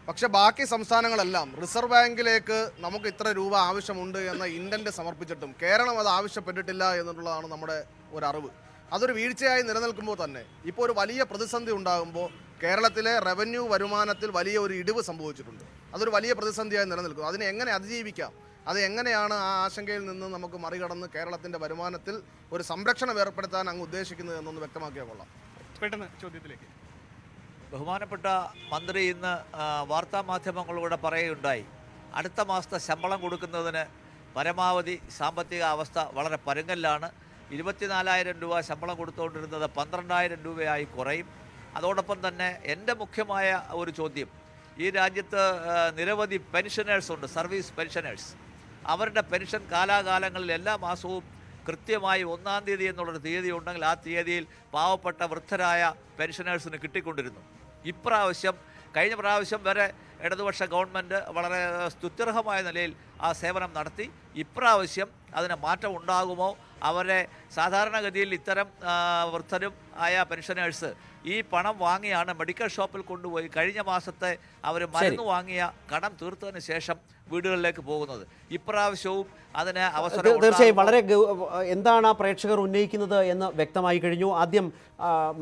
പക്ഷേ ബാക്കി സംസ്ഥാനങ്ങളെല്ലാം റിസർവ് ബാങ്കിലേക്ക് നമുക്ക് ഇത്ര രൂപ ആവശ്യമുണ്ട് എന്ന ഇൻഡൻറ്റ് സമർപ്പിച്ചിട്ടും കേരളം അത് ആവശ്യപ്പെട്ടിട്ടില്ല എന്നുള്ളതാണ് നമ്മുടെ ഒരറിവ്. അതൊരു വീഴ്ചയായി നിലനിൽക്കുമ്പോൾ തന്നെ ഇപ്പോൾ ഒരു വലിയ പ്രതിസന്ധി ഉണ്ടാകുമ്പോൾ കേരളത്തിലെ റവന്യൂ വരുമാനത്തിൽ വലിയ ഒരു ഇടിവ് സംഭവിച്ചിട്ടുണ്ട്. അതൊരു വലിയ പ്രതിസന്ധിയായി നിലനിൽക്കുന്നു. അതിനെ എങ്ങനെ അതിജീവിക്കാം, അത് എങ്ങനെയാണ് ആ ആശങ്കയിൽ നിന്ന് നമുക്ക് മറികടന്ന് കേരളത്തിൻ്റെ വരുമാനത്തിൽ ഒരു സംരക്ഷണം ഏർപ്പെടുത്താൻ അങ്ങ് ഉദ്ദേശിക്കുന്നത് എന്നൊന്ന് വ്യക്തമാക്കിയാൽ കൊള്ളാം. പെട്ടെന്ന് ചോദ്യത്തിലേക്ക്. ബഹുമാനപ്പെട്ട മന്ത്രി ഇന്ന് വാർത്താമാധ്യമങ്ങളോട് പറയുകയുണ്ടായി, അടുത്ത മാസത്തെ ശമ്പളം കൊടുക്കുന്നതിന് പരമാവധി സാമ്പത്തിക അവസ്ഥ വളരെ പരുങ്ങലിലാണ്. 24,000 രൂപ ശമ്പളം കൊടുത്തുകൊണ്ടിരുന്നത് 12,000 രൂപയായി കുറയും. അതോടൊപ്പം തന്നെ എൻ്റെ മുഖ്യമായ ഒരു ചോദ്യം, ഈ രാജ്യത്ത് നിരവധി പെൻഷനേഴ്സ് ഉണ്ട്, സർവീസ് പെൻഷനേഴ്സ്. അവരുടെ പെൻഷൻ കാലാകാലങ്ങളിൽ എല്ലാ മാസവും കൃത്യമായി 1-ാം തീയതി എന്നുള്ളൊരു തീയതി ഉണ്ടെങ്കിൽ ആ തീയതിയിൽ പാവപ്പെട്ട വൃദ്ധരായ പെൻഷനേഴ്സിന് കിട്ടിക്കൊണ്ടിരുന്നു. കഴിഞ്ഞ പ്രാവശ്യം വരെ ഇടതുപക്ഷ ഗവൺമെൻറ് വളരെ സ്തുത്യർഹമായ നിലയിൽ ആ സേവനം നടത്തി. ഇപ്രാവശ്യം അതിന് മാറ്റം ഉണ്ടാകുമോ? അവരെ സാധാരണഗതിയിൽ ഇത്തരം വൃദ്ധരും ആയ പെൻഷനേഴ്സ് ഈ പണം വാങ്ങിയാണ് മെഡിക്കൽ ഷോപ്പിൽ കൊണ്ടുപോയി കഴിഞ്ഞ മാസത്തെ അവർ മരുന്ന് വാങ്ങിയ കടം തീർത്തതിന് ശേഷം വീടുകളിലേക്ക് പോകുന്നത്. ഇപ്രാവശ്യവും അതിന് അവസരം തീർച്ചയായും വളരെ എന്താണ് ആ പ്രേക്ഷകർ ഉന്നയിക്കുന്നത് എന്ന് വ്യക്തമായി കഴിഞ്ഞു. ആദ്യം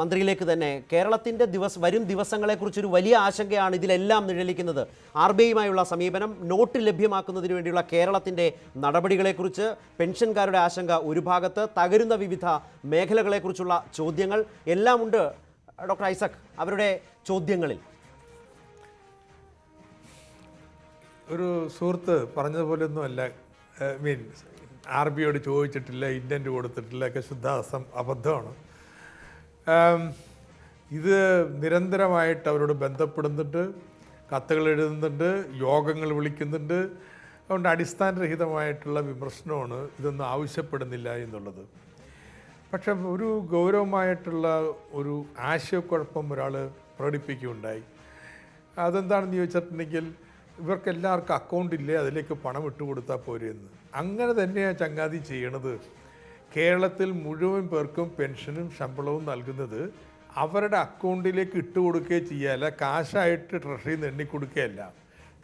മന്ത്രിയിലേക്ക് തന്നെ, കേരളത്തിൻ്റെ വരും ദിവസങ്ങളെക്കുറിച്ചൊരു വലിയ ആശങ്കയാണ് ഇതിലെല്ലാം നിഴലിക്കുന്നത്. RBIയുമായുള്ള സമീപനം, നോട്ട് ലഭ്യമാക്കുന്നതിന് വേണ്ടിയുള്ള കേരളത്തിൻ്റെ നടപടികളെക്കുറിച്ച്, പെൻഷൻകാരുടെ ആശങ്ക ഒരു ഭാഗത്ത്, തകരുന്ന വിവിധ മേഖലകളെക്കുറിച്ചുള്ള ചോദ്യങ്ങൾ എല്ലാം ഉണ്ട്. ഡോക്ടർ ഐസക്, അവരുടെ ചോദ്യങ്ങളിൽ ഒരു സുഹൃത്ത് പറഞ്ഞതുപോലെയൊന്നും അല്ല. മീൻ RBIയോട് ചോദിച്ചിട്ടില്ല, ഇൻറ്റൻറ്റ് കൊടുത്തിട്ടില്ല ഒക്കെ ശുദ്ധ അബദ്ധമാണ്. ഇത് നിരന്തരമായിട്ട് അവരോട് ബന്ധപ്പെടുന്നുണ്ട്, കത്തുകൾ എഴുതുന്നുണ്ട്, യോഗങ്ങൾ വിളിക്കുന്നുണ്ട്. അതുകൊണ്ട് അടിസ്ഥാനരഹിതമായിട്ടുള്ള വിമർശനമാണ്, ഇതൊന്നും ആവശ്യപ്പെടുന്നില്ല എന്നുള്ളത്. പക്ഷെ ഒരു ഗൗരവമായിട്ടുള്ള ഒരു ആശയക്കുഴപ്പം ഒരാൾ പ്രകടിപ്പിക്കുകയുണ്ടായി. അതെന്താണെന്ന് ചോദിച്ചിട്ടുണ്ടെങ്കിൽ ഇവർക്കെല്ലാവർക്കും അക്കൗണ്ട് ഇല്ലേ, അതിലേക്ക് പണം ഇട്ടുകൊടുത്താൽ പോരെയെന്ന്. അങ്ങനെ തന്നെയാണ് ചങ്ങാതി ചെയ്യണത്. കേരളത്തിൽ മുഴുവൻ പേർക്കും പെൻഷനും ശമ്പളവും നൽകുന്നത് അവരുടെ അക്കൗണ്ടിലേക്ക് ഇട്ടുകൊടുക്കുകയോ ചെയ്യാല്ല, കാശായിട്ട് ട്രഷറിയിൽ നിന്ന് എണ്ണിക്കൊടുക്കുകയല്ല.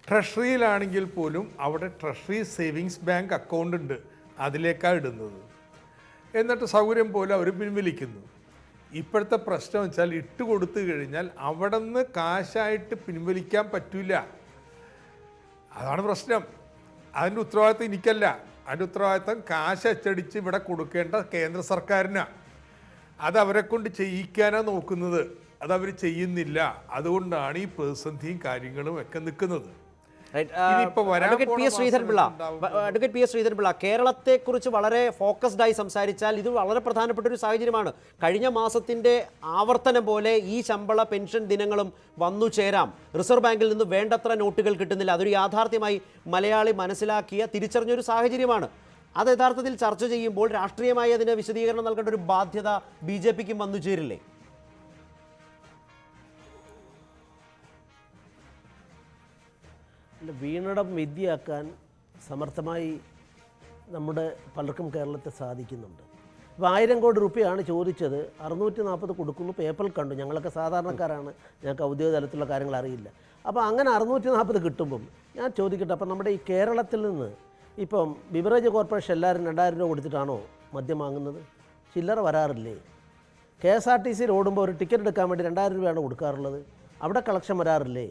ട്രഷറിയിലാണെങ്കിൽ പോലും അവിടെ ട്രഷറി സേവിങ്സ് ബാങ്ക് അക്കൗണ്ട് ഉണ്ട്, അതിലേക്കാണ് ഇടുന്നത്. എന്നിട്ട് സൗകര്യം പോലെ അവർ പിൻവലിക്കുന്നു. ഇപ്പോഴത്തെ പ്രശ്നം വെച്ചാൽ ഇട്ട് കൊടുത്തു കഴിഞ്ഞാൽ അവിടെ നിന്ന് കാശായിട്ട് പിൻവലിക്കാൻ പറ്റില്ല. അതാണ് പ്രശ്നം. അതിൻ്റെ ഉത്തരവാദിത്തം എനിക്കല്ല, അതിൻ്റെ ഉത്തരവാദിത്തം കാശ് അച്ചടിച്ച് ഇവിടെ കൊടുക്കേണ്ട കേന്ദ്ര സർക്കാരിനാണ്. അതവരെ കൊണ്ട് ചെയ്യിക്കാനാണ് നോക്കുന്നത്, അതവർ ചെയ്യുന്നില്ല. അതുകൊണ്ടാണ് ഈ പ്രതിസന്ധിയും കാര്യങ്ങളും ഒക്കെ നിൽക്കുന്നത്. അഡ്വക്കേറ്റ് പി എസ് ശ്രീധരൻപിള്ള, കേരളത്തെക്കുറിച്ച് വളരെ ഫോക്കസ്ഡ് ആയി സംസാരിച്ചാൽ ഇത് വളരെ പ്രധാനപ്പെട്ട ഒരു സാഹചര്യമാണ്. കഴിഞ്ഞ മാസത്തിന്റെ ആവർത്തനം പോലെ ഈ ശമ്പള പെൻഷൻ ദിനങ്ങളും വന്നു ചേരാം. റിസർവ് ബാങ്കിൽ നിന്ന് വേണ്ടത്ര നോട്ടുകൾ കിട്ടുന്നില്ല. അതൊരു യാഥാർത്ഥ്യമായി മലയാളി മനസ്സിലാക്കിയ തിരിച്ചറിഞ്ഞൊരു സാഹചര്യമാണ്. അത് യഥാർത്ഥത്തിൽ ചർച്ച ചെയ്യുമ്പോൾ രാഷ്ട്രീയമായി അതിന് വിശദീകരണം നൽകേണ്ട ഒരു ബാധ്യത BJPക്കും വന്നു ചേരില്ലേ? വീണടം വിദ്യയാക്കാൻ സമർത്ഥമായി നമ്മുടെ പലർക്കും കേരളത്തിൽ സാധിക്കുന്നുണ്ട്. ഇപ്പോൾ 1000 കോടി രൂപയാണ് ചോദിച്ചത്, 640 കൊടുക്കുന്നു, പേപ്പറിൽ കണ്ടു. ഞങ്ങളൊക്കെ സാധാരണക്കാരാണ്, ഞങ്ങൾക്ക് ഔദ്യോഗിക തലത്തിലുള്ള കാര്യങ്ങൾ അറിയില്ല. അപ്പോൾ അങ്ങനെ 640 കിട്ടുമ്പം ഞാൻ ചോദിക്കട്ടെ, അപ്പം നമ്മുടെ ഈ കേരളത്തിൽ നിന്ന് ഇപ്പം ബിവറേജ് കോർപ്പറേഷൻ എല്ലാവരും 2000 രൂപ കൊടുത്തിട്ടാണോ മദ്യം വാങ്ങുന്നത്? ചില്ലറ വരാറില്ലേ? KSRTCയിൽ ഓടുമ്പോൾ ഒരു ടിക്കറ്റ് എടുക്കാൻ വേണ്ടി 2000 രൂപയാണ് കൊടുക്കാറുള്ളത്, അവിടെ കളക്ഷൻ വരാറില്ലേ?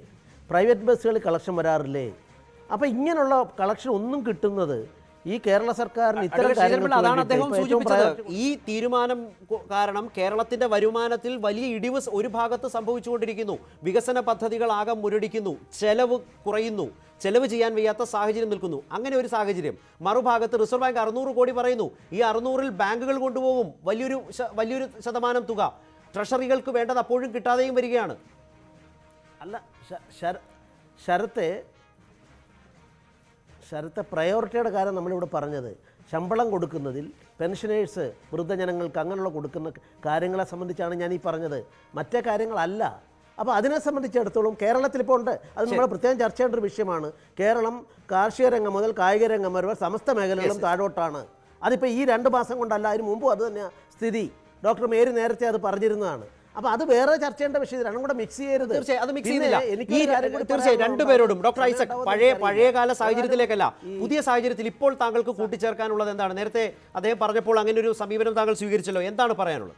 പ്രൈവറ്റ് ബസ്സുകളിൽ കളക്ഷൻ വരാറില്ലേ? അപ്പോൾ ഇങ്ങനെയുള്ള കളക്ഷൻ ഒന്നും കിട്ടുന്നത് ഈ കേരള സർക്കാരിന് ഇത്തരം കാര്യങ്ങൾ. അതാണ് അദ്ദേഹം സൂചിപ്പിച്ചത്. ഈ തീരുമാനം കാരണം കേരളത്തിന്റെ വരുമാനത്തിൽ വലിയ ഇടിവ് ഒരു ഭാഗത്ത് സംഭവിച്ചുകൊണ്ടിരിക്കുന്നു. വികസന പദ്ധതികൾ ആകെ മുരടിക്കുന്നു, ചെലവ് കുറയുന്നു, ചെലവ് ചെയ്യാൻ വയ്യാത്ത സാഹചര്യം നിൽക്കുന്നു. അങ്ങനെ ഒരു സാഹചര്യം. മറുഭാഗത്ത് റിസർവ് ബാങ്ക് 600 കോടി പറയുന്നു. ഈ 600-ൽ ബാങ്കുകൾ കൊണ്ടുപോകും വലിയൊരു ശതമാനം തുക. ട്രഷറികൾക്ക് വേണ്ടത് അപ്പോഴും കിട്ടാതെയും വരികയാണ്. അല്ല, ശരത്തെ പ്രയോറിറ്റിയുടെ കാര്യം നമ്മളിവിടെ പറഞ്ഞത് ശമ്പളം കൊടുക്കുന്നതിൽ പെൻഷനേഴ്സ്, വൃദ്ധജനങ്ങൾക്ക് അങ്ങനെയുള്ള കൊടുക്കുന്ന കാര്യങ്ങളെ സംബന്ധിച്ചാണ് ഞാൻ ഈ പറഞ്ഞത്, മറ്റേ കാര്യങ്ങളല്ല. അപ്പോൾ അതിനെ സംബന്ധിച്ചിടത്തോളം കേരളത്തിലിപ്പോൾ ഉണ്ട്. അത് നമ്മൾ പ്രത്യേകം ചർച്ച ചെയ്യേണ്ട ഒരു വിഷയമാണ്. കേരളം കാർഷിക രംഗം മുതൽ കായിക രംഗം വരെ സമസ്ത മേഖലകളും താഴോട്ടാണ്. അതിപ്പോൾ ഈ 2 മാസം കൊണ്ടല്ല, അതിന് മുമ്പും അത് തന്നെയാണ് സ്ഥിതി. ഡോക്ടർ മേരി നേരത്തെ അത് പറഞ്ഞിരുന്നതാണ്. അപ്പോൾ അത് വേറെ ചർച്ച ചെയ്യേണ്ട വിഷയം, രണ്ടും കൂടെ മിക്സ് ചെയ്യരുത്. തീർച്ചയായും രണ്ടുപേരോടും ഡോക്ടർ ഐസക്, പഴയകാല സാഹചര്യത്തിലേക്കല്ല, പുതിയ സാഹചര്യത്തിൽ ഇപ്പോൾ താങ്കൾക്ക് കൂട്ടിച്ചേർക്കാനുള്ളത് എന്താണ്? നേരത്തെ അദ്ദേഹം പറഞ്ഞപ്പോൾ അങ്ങനെ ഒരു സമീപനം താങ്കൾ സ്വീകരിച്ചല്ലോ, എന്താണ് പറയാനുള്ളത്?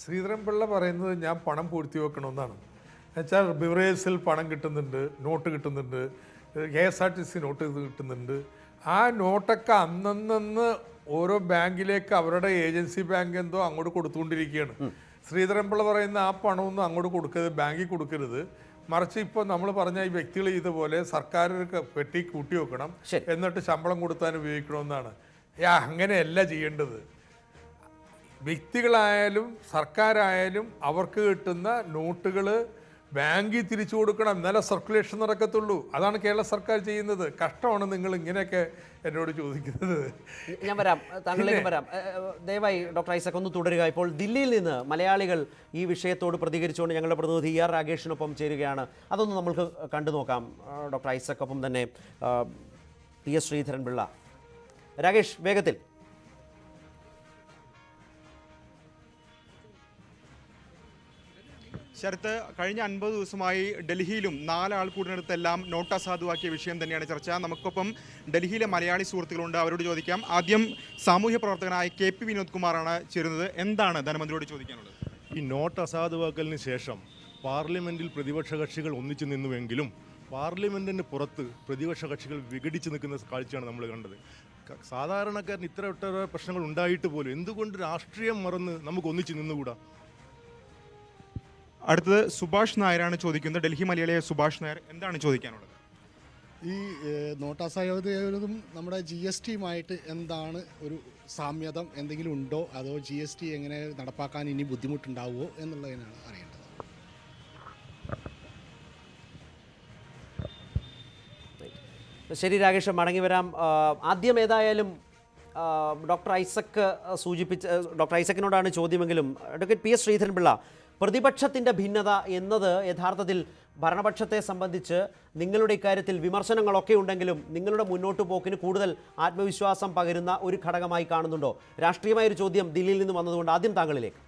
ശ്രീധരൻപിള്ള പറയുന്നത് ഞാൻ പണം പൂഴ്ത്തി വെക്കണമെന്നാണ്. എന്നുവെച്ചാൽ ബിവറേജിൽ പണം കിട്ടുന്നുണ്ട്, നോട്ട് കിട്ടുന്നുണ്ട്, KSRTC നോട്ട് കിട്ടുന്നുണ്ട്. ആ നോട്ടൊക്കെ അന്നന്ന് ഓരോ ബാങ്കിലേക്ക് അവരുടെ ഏജൻസി ബാങ്ക് എന്തോ അങ്ങോട്ട് കൊടുത്തുകൊണ്ടിരിക്കുകയാണ്. ശ്രീധരൻപിള്ള പറയുന്ന ആ പണമൊന്നും അങ്ങോട്ട് കൊടുക്കരുത്, ബാങ്കിൽ കൊടുക്കരുത്. മറിച്ച് ഇപ്പോൾ നമ്മൾ പറഞ്ഞ ഈ വ്യക്തികൾ ഇതുപോലെ സർക്കാർ പെട്ടി കൂട്ടി വെക്കണം, എന്നിട്ട് ശമ്പളം കൊടുത്താൻ ഉപയോഗിക്കണമെന്നാണ്. അങ്ങനെയല്ല ചെയ്യേണ്ടത്. വ്യക്തികളായാലും സർക്കാരായാലും അവർക്ക് കിട്ടുന്ന നോട്ടുകൾ ബാങ്കിൽ തിരിച്ചു കൊടുക്കണം, എന്നാലേ സർക്കുലേഷൻ നടക്കത്തുള്ളൂ. അതാണ് കേരള സർക്കാർ ചെയ്യുന്നത്. കഷ്ടമാണ് നിങ്ങൾ ഇങ്ങനെയൊക്കെ എന്നോട് ചോദിക്കുന്നത്. ഞാൻ വരാം, താങ്കളിലേക്ക് വരാം. ദയവായി ഡോക്ടർ ഐസക് ഒന്ന് തുടരുക. ഇപ്പോൾ ദില്ലിയിൽ നിന്ന് മലയാളികൾ ഈ വിഷയത്തോട് പ്രതികരിച്ചുകൊണ്ട് ഞങ്ങളുടെ പ്രതിനിധി ER രാഗേഷിനൊപ്പം ചേരുകയാണ്. അതൊന്ന് നമ്മൾക്ക് കണ്ടു നോക്കാം. ഡോക്ടർ ഐസക്കൊപ്പം തന്നെ PS ശ്രീധരൻപിള്ള. രാഗേഷ്, വേഗത്തിൽ. ശരത്ത്, കഴിഞ്ഞ 50 ദിവസമായി ഡൽഹിയിലും 4 ആൾ കൂടുന്നിടത്തെല്ലാം നോട്ട് അസാധുവാക്കിയ വിഷയം തന്നെയാണ് ചർച്ച. നമുക്കൊപ്പം ഡൽഹിയിലെ മലയാളി സുഹൃത്തുക്കളുണ്ട്, അവരോട് ചോദിക്കാം. ആദ്യം സാമൂഹ്യ പ്രവർത്തകനായ KP വിനോദ് കുമാറാണ് ചേരുന്നത്. എന്താണ് ധനമന്ത്രിയോട് ചോദിക്കാനുള്ളത്? ഈ നോട്ട് അസാധുവാക്കലിന് ശേഷം പാർലമെൻറ്റിൽ പ്രതിപക്ഷ കക്ഷികൾ ഒന്നിച്ചു നിന്നുവെങ്കിലും പാർലമെൻറ്റിന് പുറത്ത് പ്രതിപക്ഷ കക്ഷികൾ വിഘടിച്ച് നിൽക്കുന്ന കാഴ്ചയാണ് നമ്മൾ കണ്ടത്. സാധാരണക്കാരന് ഇത്ര ഒട്ടേറെ പ്രശ്നങ്ങൾ ഉണ്ടായിട്ട് പോലും എന്തുകൊണ്ട് രാഷ്ട്രീയം മറന്ന് നമുക്ക് ഒന്നിച്ച് നിന്നുകൂടാ? അടുത്തത് സുഭാഷ് നായരാണ് ചോദിക്കുന്നത്. ഡൽഹി മലയാളിയായ സുഭാഷ് നായർ, എന്താണ് ചോദിക്കാനുള്ളത്? ഈ നോട്ട് അസാധുവായതും നമ്മുടെ GSTയുമായിട്ട് എന്താണ് ഒരു സാമ്യതം എന്തെങ്കിലും ഉണ്ടോ, അതോ GST എങ്ങനെ നടപ്പാക്കാൻ ഇനി ബുദ്ധിമുട്ടുണ്ടാവുമോ എന്നുള്ളതിനാണ് അറിയേണ്ടത്. ശരി രാകേഷ്, മടങ്ങി വരാം. ആദ്യം ഏതായാലും ഡോക്ടർ ഐസക്കിനോടാണ് ചോദ്യമെങ്കിലും അഡ്വക്കേറ്റ് PS ശ്രീധരൻപിള്ള, പ്രതിപക്ഷത്തിൻ്റെ ഭിന്നത എന്നത് യഥാർത്ഥത്തിൽ ഭരണപക്ഷത്തെ സംബന്ധിച്ച് നിങ്ങളുടെ ഇക്കാര്യത്തിൽ വിമർശനങ്ങളൊക്കെ ഉണ്ടെങ്കിലും നിങ്ങളുടെ മുന്നോട്ട് പോക്കിന് കൂടുതൽ ആത്മവിശ്വാസം പകരുന്ന ഒരു ഘടകമായി കാണുന്നുണ്ടോ? രാഷ്ട്രീയമായൊരു ചോദ്യം ദില്ലിയിൽ നിന്ന് വന്നതുകൊണ്ട് ആദ്യം താങ്കളിലേക്ക്.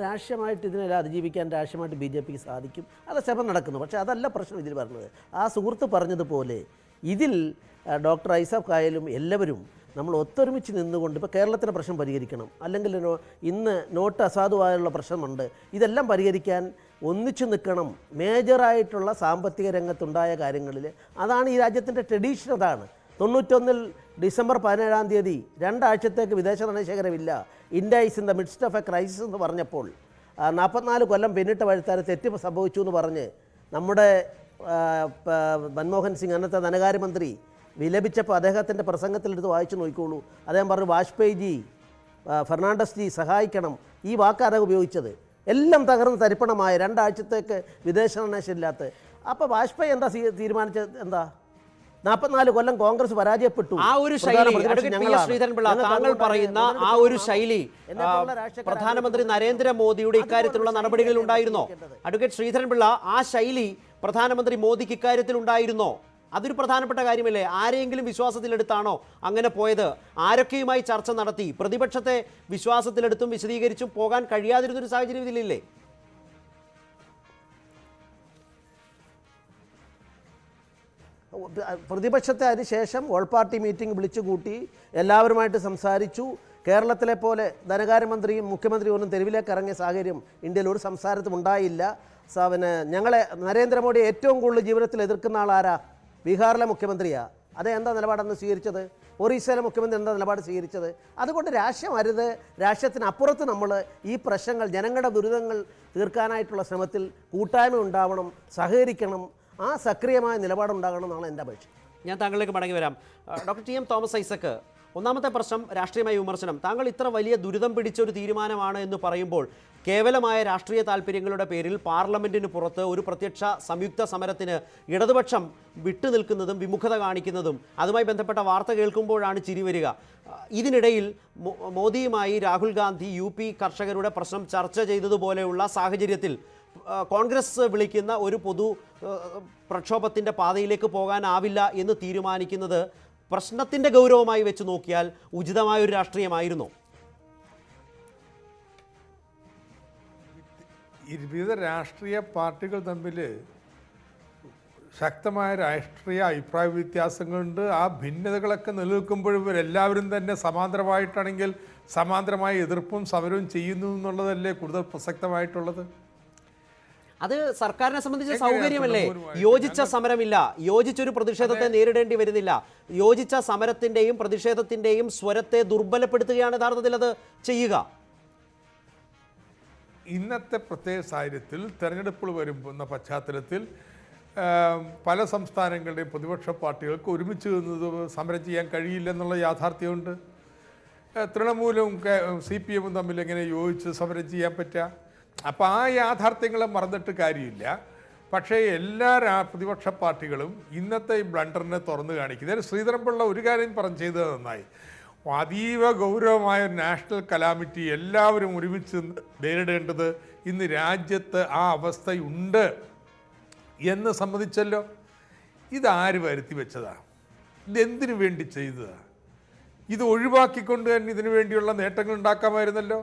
രാഷ്ട്രീയമായിട്ട് ഇതിനെല്ലാം അതിജീവിക്കാൻ രാഷ്ട്രീയമായിട്ട് BJPക്ക് സാധിക്കും, അത് ശ്രമം നടക്കുന്നു. പക്ഷേ അതല്ല പ്രശ്നം ഇതിൽ പറഞ്ഞത്. ആ സുഹൃത്ത് പറഞ്ഞതുപോലെ ഇതിൽ ഡോക്ടർ ഐസക് ആയാലും എല്ലാവരും നമ്മൾ ഒത്തൊരുമിച്ച് നിന്നുകൊണ്ട് ഇപ്പോൾ കേരളത്തിൻ്റെ പ്രശ്നം പരിഹരിക്കണം, അല്ലെങ്കിൽ ഇന്ന് നോട്ട് അസാധുവായുള്ള പ്രശ്നമുണ്ട്, ഇതെല്ലാം പരിഹരിക്കാൻ ഒന്നിച്ചു നിൽക്കണം. മേജറായിട്ടുള്ള സാമ്പത്തിക രംഗത്തുണ്ടായ കാര്യങ്ങളിൽ അതാണ് ഈ രാജ്യത്തിൻ്റെ ട്രഡീഷൻ. അതാണ് 91 ഡിസംബർ 17 2 വിദേശ ധനശേഖരമില്ല, India is in the midst of a crisis എന്ന് പറഞ്ഞപ്പോൾ 44 കൊല്ലം പിന്നിട്ട് വഴുത്താറ് തെറ്റ് സംഭവിച്ചു എന്ന് പറഞ്ഞ് നമ്മുടെ മൻമോഹൻ സിംഗ് അന്നത്തെ ധനകാര്യമന്ത്രി വിലപിച്ചപ്പോൾ അദ്ദേഹത്തിൻ്റെ പ്രസംഗത്തിലെടുത്ത് വായിച്ചു നോക്കിക്കോളൂ. അദ്ദേഹം പറഞ്ഞു വാജ്പേയി ജി, ഫെർണാണ്ടസ് ജി സഹായിക്കണം, ഈ വാക്ക് അദ്ദേഹം ഉപയോഗിച്ചത്. എല്ലാം തകർന്ന് തരിപ്പണമായ 2 വിദേശ ധനശേഖരമില്ലാത്ത. അപ്പോൾ വാജ്പേയി എന്താ തീരുമാനിച്ചത്? എന്താ 44 കൊല്ലം കോൺഗ്രസ് പരാജയപ്പെട്ടു. ആ ഒരു ശൈലി ശ്രീധരൻപിള്ള താങ്കൾ പറയുന്ന ആ ഒരു ശൈലി പ്രധാനമന്ത്രി നരേന്ദ്രമോദിയുടെ ഇക്കാര്യത്തിലുള്ള നടപടികളിൽ ഉണ്ടായിരുന്നോ? അഡ്വക്കേറ്റ് ശ്രീധരൻപിള്ള, ആ ശൈലി പ്രധാനമന്ത്രി മോദിക്ക് ഇക്കാര്യത്തിൽ ഉണ്ടായിരുന്നോ? അതൊരു പ്രധാനപ്പെട്ട കാര്യമല്ലേ? ആരെയെങ്കിലും വിശ്വാസത്തിലെടുത്താണോ അങ്ങനെ പോയത്? ആരൊക്കെയുമായി ചർച്ച നടത്തി? പ്രതിപക്ഷത്തെ വിശ്വാസത്തിലെടുത്തും വിശദീകരിച്ചും പോകാൻ കഴിയാതിരുന്നൊരു സാഹചര്യം ഇതിലില്ലേ? പ്രതിപക്ഷത്തെ അതിനുശേഷം ഓൾ പാർട്ടി മീറ്റിംഗ് വിളിച്ചു കൂട്ടി എല്ലാവരുമായിട്ട് സംസാരിച്ചു. കേരളത്തിലെ പോലെ ധനകാര്യമന്ത്രിയും മുഖ്യമന്ത്രിയും ഒന്നും തെരുവിലേക്ക് ഇറങ്ങിയ സാഹചര്യം ഇന്ത്യയിൽ ഒരു സംസ്ഥാനത്തും ഉണ്ടായില്ല. പിന്നെ ഞങ്ങളെ നരേന്ദ്രമോദി ഏറ്റവും കൂടുതൽ ജീവിതത്തിൽ എതിർക്കുന്ന ആളാരാ? ബീഹാറിലെ മുഖ്യമന്ത്രിയാണ്. അതെന്താ നിലപാടെന്ന് സ്വീകരിച്ചത്? ഒറീസയിലെ മുഖ്യമന്ത്രി എന്താ നിലപാട് സ്വീകരിച്ചത്? അതുകൊണ്ട് രാഷ്ട്രീയം അരുത്. രാഷ്ട്രീയത്തിനപ്പുറത്ത് നമ്മൾ ഈ പ്രശ്നങ്ങൾ, ജനങ്ങളുടെ ദുരിതങ്ങൾ തീർക്കാനായിട്ടുള്ള ശ്രമത്തിൽ കൂട്ടായ്മ ഉണ്ടാവണം, സഹകരിക്കണം, ആ സക്രിയമായ നിലപാടുണ്ടാകണം എന്നാണ് എൻ്റെ അപേക്ഷ. ഞാൻ താങ്കളിലേക്ക് മടങ്ങി വരാം. ഡോക്ടർ TM തോമസ് ഐസക്, ഒന്നാമത്തെ പ്രശ്നം രാഷ്ട്രീയമായ വിമർശനം. താങ്കൾ ഇത്ര വലിയ ദുരിതം പിടിച്ചൊരു തീരുമാനമാണ് എന്ന് പറയുമ്പോൾ കേവലമായ രാഷ്ട്രീയ താല്പര്യങ്ങളുടെ പേരിൽ പാർലമെൻറ്റിന് പുറത്ത് ഒരു പ്രത്യക്ഷ സംയുക്ത സമരത്തിന് ഇടതുപക്ഷം വിട്ടുനിൽക്കുന്നതും വിമുഖത കാണിക്കുന്നതും അതുമായി ബന്ധപ്പെട്ട വാർത്ത കേൾക്കുമ്പോഴാണ് ചിരി വരിക. ഇതിനിടയിൽ മോദിയുമായി രാഹുൽ ഗാന്ധി UP കർഷകരുടെ പ്രശ്നം ചർച്ച ചെയ്തതുപോലെയുള്ള സാഹചര്യത്തിൽ കോൺഗ്രസ് വിളിക്കുന്ന ഒരു പൊതു പ്രക്ഷോഭത്തിൻ്റെ പാതയിലേക്ക് പോകാനാവില്ല എന്ന് തീരുമാനിക്കുന്നത് പ്രശ്നത്തിൻ്റെ ഗൗരവമായി വെച്ച് നോക്കിയാൽ ഉചിതമായൊരു രാഷ്ട്രീയമായിരുന്നോ? വിവിധ രാഷ്ട്രീയ പാർട്ടികൾ തമ്മിൽ ശക്തമായ രാഷ്ട്രീയ അഭിപ്രായ വ്യത്യാസങ്ങളുണ്ട്. ആ ഭിന്നതകളൊക്കെ നിലനിൽക്കുമ്പോഴും ഇവരെല്ലാവരും തന്നെ സമാന്തരമായിട്ടാണെങ്കിൽ സമാന്തരമായ എതിർപ്പും സമരവും ചെയ്യുന്നു എന്നുള്ളതല്ലേ കൂടുതൽ പ്രസക്തമായിട്ടുള്ളത്. അത് സർക്കാരിനെ സംബന്ധിച്ച് സൗകര്യമല്ലേ? യോജിച്ച സമരമില്ല, യോജിച്ചൊരു പ്രതിഷേധത്തെ നേരിടേണ്ടി വരുന്നില്ല. യോജിച്ച സമരത്തിൻ്റെയും പ്രതിഷേധത്തിൻ്റെയും സ്വരത്തെ ദുർബലപ്പെടുത്തുകയാണ് യഥാർത്ഥത്തിൽ അത് ചെയ്യുക. ഇന്നത്തെ പ്രത്യേക സാഹചര്യത്തിൽ തെരഞ്ഞെടുപ്പുകൾ വരുന്ന പശ്ചാത്തലത്തിൽ പല സംസ്ഥാനങ്ങളുടെയും പ്രതിപക്ഷ പാർട്ടികൾക്ക് ഒരുമിച്ച് സമരം ചെയ്യാൻ കഴിയില്ലെന്നുള്ള യാഥാർത്ഥ്യമുണ്ട്. തൃണമൂലവും CPM തമ്മിൽ എങ്ങനെ യോജിച്ച് സമരം ചെയ്യാൻ പറ്റുക? അപ്പോൾ ആ യാഥാർത്ഥ്യങ്ങളെ മറന്നിട്ട് കാര്യമില്ല. പക്ഷേ എല്ലാ പ്രതിപക്ഷ പാർട്ടികളും ഇന്നത്തെ ഈ ബ്ലണ്ടറിനെ തുറന്നു കാണിക്കുന്നത്. ശ്രീധരൻപിള്ള ഒരു കാര്യം ചെയ്തത് നന്നായി. അതീവ ഗൗരവമായ നാഷണൽ കലാമിറ്റി എല്ലാവരും ഒരുമിച്ച് നേരിടേണ്ടത് ഇന്ന് രാജ്യത്ത് ആ അവസ്ഥയുണ്ട് എന്ന് സമ്മതിച്ചല്ലോ. ഇതാര് വരുത്തി വെച്ചതാണ്? ഇതെന്തിനു വേണ്ടി ചെയ്തതാണ്? ഇത് ഒഴിവാക്കിക്കൊണ്ട് തന്നെ ഇതിനു വേണ്ടിയുള്ള നേട്ടങ്ങൾ ഉണ്ടാക്കാമായിരുന്നല്ലോ.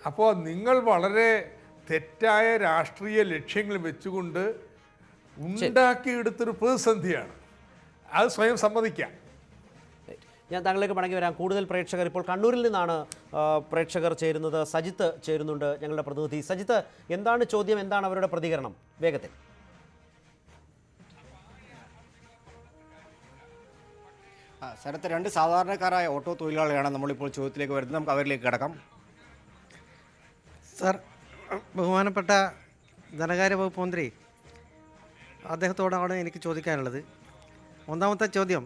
അപ്പോൾ നിങ്ങൾ വളരെ തെറ്റായ രാഷ്ട്രീയ ലക്ഷ്യങ്ങൾ വെച്ചുകൊണ്ട് ഉണ്ടാക്കിയെടുത്തൊരു പ്രതിസന്ധിയാണ്. അത് സ്വയം സമ്മതിക്കാം. ഞാൻ താങ്കളിലേക്ക് മടങ്ങി വരാം. കൂടുതൽ പ്രേക്ഷകർ ഇപ്പോൾ കണ്ണൂരിൽ നിന്നാണ് പ്രേക്ഷകർ ചേരുന്നത്. സജിത്ത് ചേരുന്നുണ്ട്, ഞങ്ങളുടെ പ്രതിനിധി. സജിത്ത്, എന്താണ് ചോദ്യം, എന്താണ് അവരുടെ പ്രതികരണം? വേഗത്തിൽ. സ്ഥലത്ത് 2 സാധാരണക്കാരായ ഓട്ടോ തൊഴിലാളികളാണ് നമ്മളിപ്പോൾ ചോദ്യത്തിലേക്ക് വരുന്നത്. നമുക്ക് അവരിലേക്ക് കിടക്കാം. സർ, ബഹുമാനപ്പെട്ട ധനകാര്യ വകുപ്പ് മന്ത്രി, അദ്ദേഹത്തോടാണ് എനിക്ക് ചോദിക്കാനുള്ളത്. ഒന്നാമത്തെ ചോദ്യം,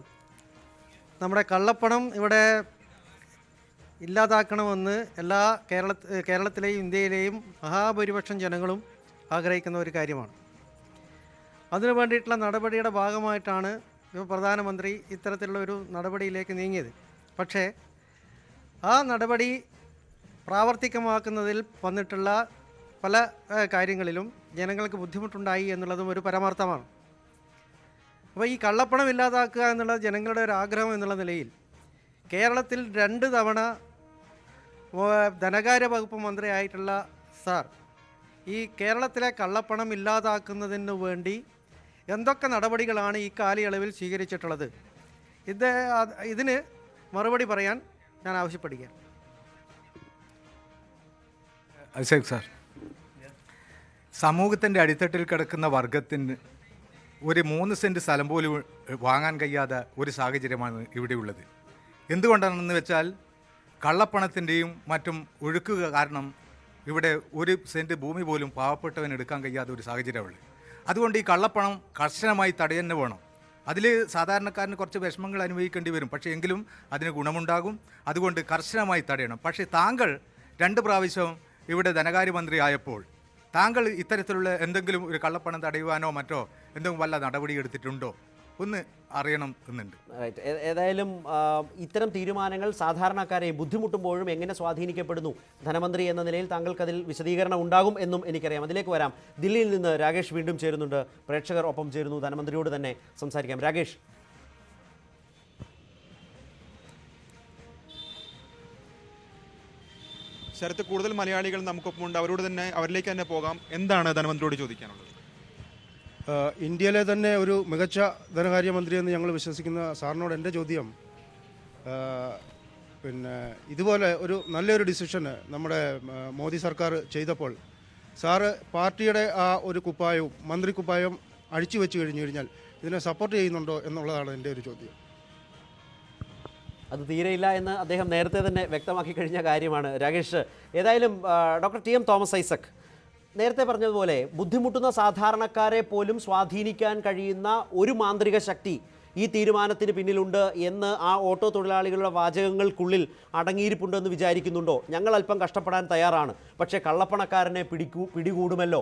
നമ്മുടെ കള്ളപ്പണം ഇവിടെ ഇല്ലാതാക്കണമെന്ന് എല്ലാ കേരളത്തിലെയും ഇന്ത്യയിലെയും മഹാഭൂരിപക്ഷം ജനങ്ങളും ആഗ്രഹിക്കുന്ന ഒരു കാര്യമാണ്. അതിനു വേണ്ടിയിട്ടുള്ള നടപടിയുടെ ഭാഗമായിട്ടാണ് ഇപ്പോൾ പ്രധാനമന്ത്രി ഇത്തരത്തിലുള്ള ഒരു നടപടിയിലേക്ക് നീങ്ങിയത്. പക്ഷേ ആ നടപടി പ്രാവർത്തികമാക്കുന്നതിൽ വന്നിട്ടുള്ള പല കാര്യങ്ങളിലും ജനങ്ങൾക്ക് ബുദ്ധിമുട്ടുണ്ടായി എന്നുള്ളതും ഒരു പരമാർത്ഥമാണ്. അപ്പോൾ ഈ കള്ളപ്പണം ഇല്ലാതാക്കുക എന്നുള്ളത് ജനങ്ങളുടെ ഒരു ആഗ്രഹം എന്നുള്ള നിലയിൽ കേരളത്തിൽ 2 തവണ ധനകാര്യ വകുപ്പ് മന്ത്രിയായിട്ടുള്ള സാർ ഈ കേരളത്തിലെ കള്ളപ്പണം ഇല്ലാതാക്കുന്നതിന് വേണ്ടി എന്തൊക്കെ നടപടികളാണ് ഈ കാലയളവിൽ സ്വീകരിച്ചിട്ടുള്ളത്? ഇതിന് മറുപടി പറയാൻ ഞാൻ ആവശ്യപ്പെടുകയാണ്. അശോക് സാർ, സമൂഹത്തിൻ്റെ അടിത്തട്ടിൽ കിടക്കുന്ന വർഗത്തിന് ഒരു 3 സെൻറ്റ് സ്ഥലം പോലും വാങ്ങാൻ കഴിയാത്ത ഒരു സാഹചര്യമാണ് ഇവിടെയുള്ളത്. എന്തുകൊണ്ടാണെന്ന് വെച്ചാൽ കള്ളപ്പണത്തിൻ്റെയും മറ്റും ഒഴുക്ക് കാരണം ഇവിടെ 1 സെൻറ്റ് ഭൂമി പോലും പാവപ്പെട്ടവൻ എടുക്കാൻ കഴിയാത്ത ഒരു സാഹചര്യമുള്ളത്. അതുകൊണ്ട് ഈ കള്ളപ്പണം കർശനമായി തടയന്നെ വേണം. അതിൽ സാധാരണക്കാരന് കുറച്ച് വിഷമങ്ങൾ അനുഭവിക്കേണ്ടി വരും, പക്ഷേ എങ്കിലും അതിന് ഗുണമുണ്ടാകും. അതുകൊണ്ട് കർശനമായി തടയണം. പക്ഷേ താങ്കൾ 2 പ്രാവശ്യം ഇവിടെ ധനകാര്യമന്ത്രി ആയപ്പോൾ താങ്കൾ ഇത്തരത്തിലുള്ള എന്തെങ്കിലും ഒരു കള്ളപ്പണം തടയുവാനോ മറ്റോ എന്തെങ്കിലും വല്ല നടപടി എടുത്തിട്ടുണ്ടോ ഒന്ന് അറിയണം എന്നുണ്ട്. ഏതായാലും ഇത്തരം തീരുമാനങ്ങൾ സാധാരണക്കാരെ ബുദ്ധിമുട്ടുമ്പോഴും എങ്ങനെ സ്വാധീനിക്കപ്പെടുന്നു ധനമന്ത്രി എന്ന നിലയിൽ താങ്കൾക്കതിൽ വിശദീകരണം ഉണ്ടാകും എന്നും എനിക്കറിയാം. അതിലേക്ക് വരാം. ദില്ലിയിൽ നിന്ന് രാകേഷ് വീണ്ടും ചേരുന്നുണ്ട്. പ്രേക്ഷകർ ഒപ്പം ചേരുന്നു. ധനമന്ത്രിയോട് തന്നെ സംസാരിക്കാം. രാകേഷ്, ശരത്ത്, കൂടുതൽ മലയാളികൾ നമുക്കൊപ്പമുണ്ട്. അവരിലേക്ക് തന്നെ പോകാം. എന്താണ് ധനമന്ത്രിയോട് ചോദിക്കാനുള്ളത്? ഇന്ത്യയിലെ തന്നെ ഒരു മികച്ച ധനകാര്യമന്ത്രി എന്ന് ഞങ്ങൾ വിശ്വസിക്കുന്ന സാറിനോട് എൻ്റെ ചോദ്യം, പിന്നെ ഇതുപോലെ ഒരു നല്ലൊരു ഡിസിഷന് നമ്മുടെ മോദി സർക്കാർ ചെയ്തപ്പോൾ സാറ് പാർട്ടിയുടെ ആ ഒരു കുപ്പായവും മന്ത്രി കുപ്പായം അഴിച്ചു വെച്ച് കഴിഞ്ഞു കഴിഞ്ഞാൽ ഇതിനെ സപ്പോർട്ട് ചെയ്യുന്നുണ്ടോ എന്നുള്ളതാണ് എൻ്റെ ഒരു ചോദ്യം. അത് തീരെയില്ല എന്ന് അദ്ദേഹം നേരത്തെ തന്നെ വ്യക്തമാക്കി കഴിഞ്ഞ കാര്യമാണ്. രാകേഷ്, ഏതായാലും doctor T M Thomas Isaac നേരത്തെ പറഞ്ഞതുപോലെ ബുദ്ധിമുട്ടുന്ന സാധാരണക്കാരെ പോലും സ്വാധീനിക്കാൻ കഴിയുന്ന ഒരു മാന്ത്രിക ശക്തി ഈ തീരുമാനത്തിന് പിന്നിലുണ്ട് എന്ന് ആ ഓട്ടോ തൊഴിലാളികളുടെ വാചകങ്ങൾക്കുള്ളിൽ അടങ്ങിയിരിപ്പുണ്ടെന്ന് വിചാരിക്കുന്നുണ്ടോ? ഞങ്ങൾ അല്പം കഷ്ടപ്പെടാൻ തയ്യാറാണ്, പക്ഷേ കള്ളപ്പണക്കാരനെ പിടികൂടുമല്ലോ,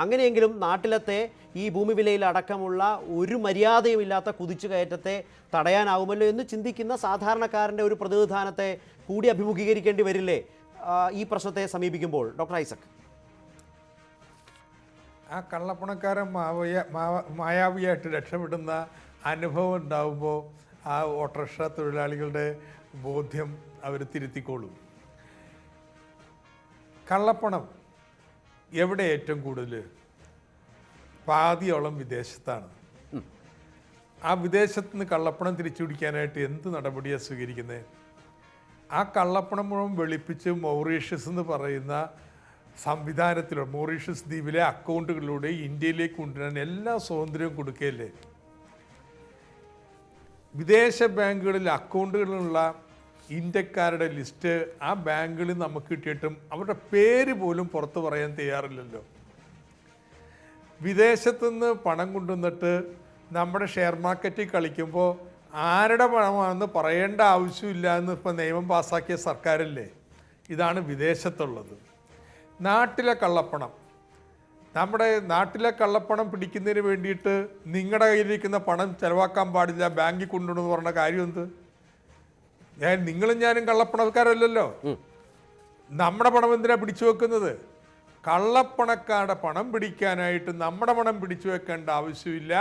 അങ്ങനെയെങ്കിലും നാട്ടിലത്തെ ഈ ഭൂമി വിലയിൽ അടക്കമുള്ള ഒരു മര്യാദയുമില്ലാത്ത കുതിച്ചുകയറ്റത്തെ തടയാനാവുമല്ലോ എന്ന് ചിന്തിക്കുന്ന സാധാരണക്കാരൻ്റെ ഒരു പ്രതിനിധാനത്തെ കൂടി അഭിമുഖീകരിക്കേണ്ടി വരില്ലേ ഈ പ്രശ്നത്തെ സമീപിക്കുമ്പോൾ? ഡോക്ടർ ഐസക്, ആ കള്ളപ്പണക്കാരൻ മായാവിയായിട്ട് രക്ഷപ്പെടുന്ന അനുഭവം ഉണ്ടാകുമ്പോൾ ആ ഓട്ടോറിക്ഷ തൊഴിലാളികളുടെ ബോധ്യം അവർ തിരുത്തിക്കോളും. കള്ളപ്പണം എവിടെ ഏറ്റവും കൂടുതൽ? പാതിയോളം വിദേശത്താണ്. ആ വിദേശത്ത് നിന്ന് കള്ളപ്പണം തിരിച്ചു പിടിക്കാനായിട്ട് എന്ത് നടപടിയാണ് സ്വീകരിക്കുന്നത്? ആ കള്ളപ്പണം മുഴുവൻ വെളുപ്പിച്ച് മൗറീഷ്യസ് എന്ന് പറയുന്ന സംവിധാനത്തിലൂടെ മൗറീഷ്യസ് ദ്വീപിലെ അക്കൗണ്ടുകളിലൂടെ ഇന്ത്യയിലേക്ക് കൊണ്ടുവരാൻ എല്ലാ സ്വാതന്ത്ര്യവും കൊടുക്കുകയല്ലേ. വിദേശ ബാങ്കുകളിൽ അക്കൗണ്ടുകളിലുള്ള ഇന്ത്യക്കാരുടെ ലിസ്റ്റ് ആ ബാങ്കുകളിൽ നമുക്ക് കിട്ടിയിട്ടും അവരുടെ പേര് പോലും പുറത്ത് പറയാൻ തയ്യാറില്ലല്ലോ. വിദേശത്തുനിന്ന് പണം കൊണ്ടുവന്നിട്ട് നമ്മുടെ ഷെയർ മാർക്കറ്റിൽ കളിക്കുമ്പോൾ ആരുടെ പണമാണെന്ന് പറയേണ്ട ആവശ്യമില്ല എന്ന് ഇപ്പോൾ നിയമം പാസ്സാക്കിയ സർക്കാരല്ലേ. ഇതാണ് വിദേശത്തുള്ളത്. നാട്ടിലെ കള്ളപ്പണം, നമ്മുടെ നാട്ടിലെ കള്ളപ്പണം പിടിക്കുന്നതിന് വേണ്ടിയിട്ട് നിങ്ങളുടെ കയ്യിലിരിക്കുന്ന പണം ചിലവാക്കാൻ പാടില്ല, ബാങ്കിൽ കൊണ്ടുവന്ന് പറഞ്ഞ കാര്യം എന്ത്? നിങ്ങളും ഞാനും കള്ളപ്പണക്കാരല്ലല്ലോ. നമ്മുടെ പണം എന്തിനാ പിടിച്ചു വെക്കുന്നത്? കള്ളപ്പണക്കാരുടെ പണം പിടിക്കാനായിട്ട് നമ്മുടെ പണം പിടിച്ചു വെക്കേണ്ട ആവശ്യമില്ല.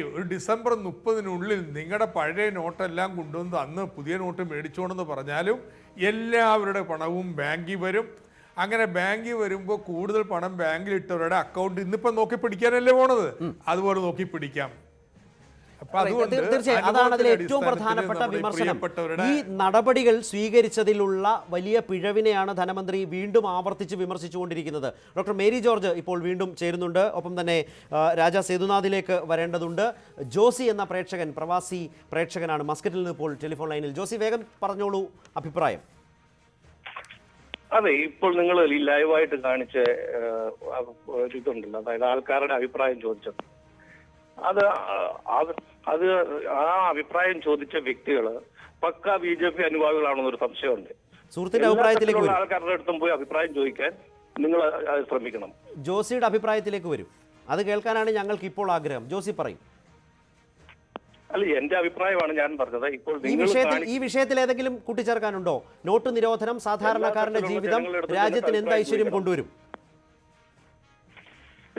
ഒരു ഡിസംബർ 30-നുള്ളിൽ നിങ്ങളുടെ പഴയ നോട്ടെല്ലാം കൊണ്ടുവന്ന് അന്ന് പുതിയ നോട്ട് മേടിച്ചോണെന്ന് പറഞ്ഞാലും എല്ലാവരുടെ പണവും ബാങ്കിൽ വരും. അങ്ങനെ ബാങ്കിൽ വരുമ്പോൾ കൂടുതൽ പണം ബാങ്കിൽ ഇട്ടവരുടെ അക്കൗണ്ട് ഇന്നിപ്പോൾ നോക്കി പിടിക്കാനല്ലേ പോണത്, അതുപോലെ നോക്കി പിടിക്കാം. തീർച്ചയായും അതാണ് അതിലെ ഏറ്റവും പ്രധാനപ്പെട്ട വിമർശനം. ഈ നടപടികൾ സ്വീകരിച്ചതിലുള്ള വലിയ പിഴവിനെയാണ് ധനമന്ത്രി വീണ്ടും ആവർത്തിച്ച് വിമർശിച്ചുകൊണ്ടിരിക്കുന്നത്. ഡോക്ടർ മേരി ജോർജ് ഇപ്പോൾ വീണ്ടും ചേരുന്നുണ്ട്. ഒപ്പം തന്നെ രാജാ സേതുനാഥിലേക്ക് വരേണ്ടതുണ്ട്. ജോസി എന്ന പ്രേക്ഷകൻ, പ്രവാസി പ്രേക്ഷകനാണ്, മസ്കറ്റിൽ നിന്ന് ഇപ്പോൾ ടെലിഫോൺ ലൈനിൽ. ജോസി, വേഗം പറഞ്ഞോളൂ അഭിപ്രായം. അതെ, ഇപ്പോൾ നിങ്ങൾ ഈ ലൈവായിട്ട് കാണിച്ച ഒരു ഇതുണ്ടല്ലോ, അതായത് ആൾക്കാരുടെ അഭിപ്രായം ചോദിച്ചത്, അത് അത് ആ അഭിപ്രായം ചോദിച്ച വ്യക്തികള് പക്ക BJP അനുഭാവികളാണെന്നൊരു സംശയമുണ്ട്. സുഹൃത്തിന്റെ അഭിപ്രായത്തിലേക്ക് വരും. ആൾക്കാരുടെ അടുത്തും പോയി അഭിപ്രായം ചോദിക്കാൻ നിങ്ങൾ ശ്രമിക്കണം. ജോസിയുടെ അഭിപ്രായത്തിലേക്ക് വരും. അത് കേൾക്കാനാണ് ഞങ്ങൾക്ക് ഇപ്പോൾ ആഗ്രഹം. ജോസി പറയും. അല്ല, എന്റെ അഭിപ്രായമാണ് ഞാൻ പറഞ്ഞത്. ഇപ്പോൾ ഈ വിഷയത്തിൽ ഏതെങ്കിലും കൂട്ടിച്ചേർക്കാനുണ്ടോ? നോട്ട് നിരോധനം സാധാരണക്കാരന്റെ ജീവിതം രാജ്യത്തിന് എന്ത് ഐശ്വര്യം കൊണ്ടുവരും?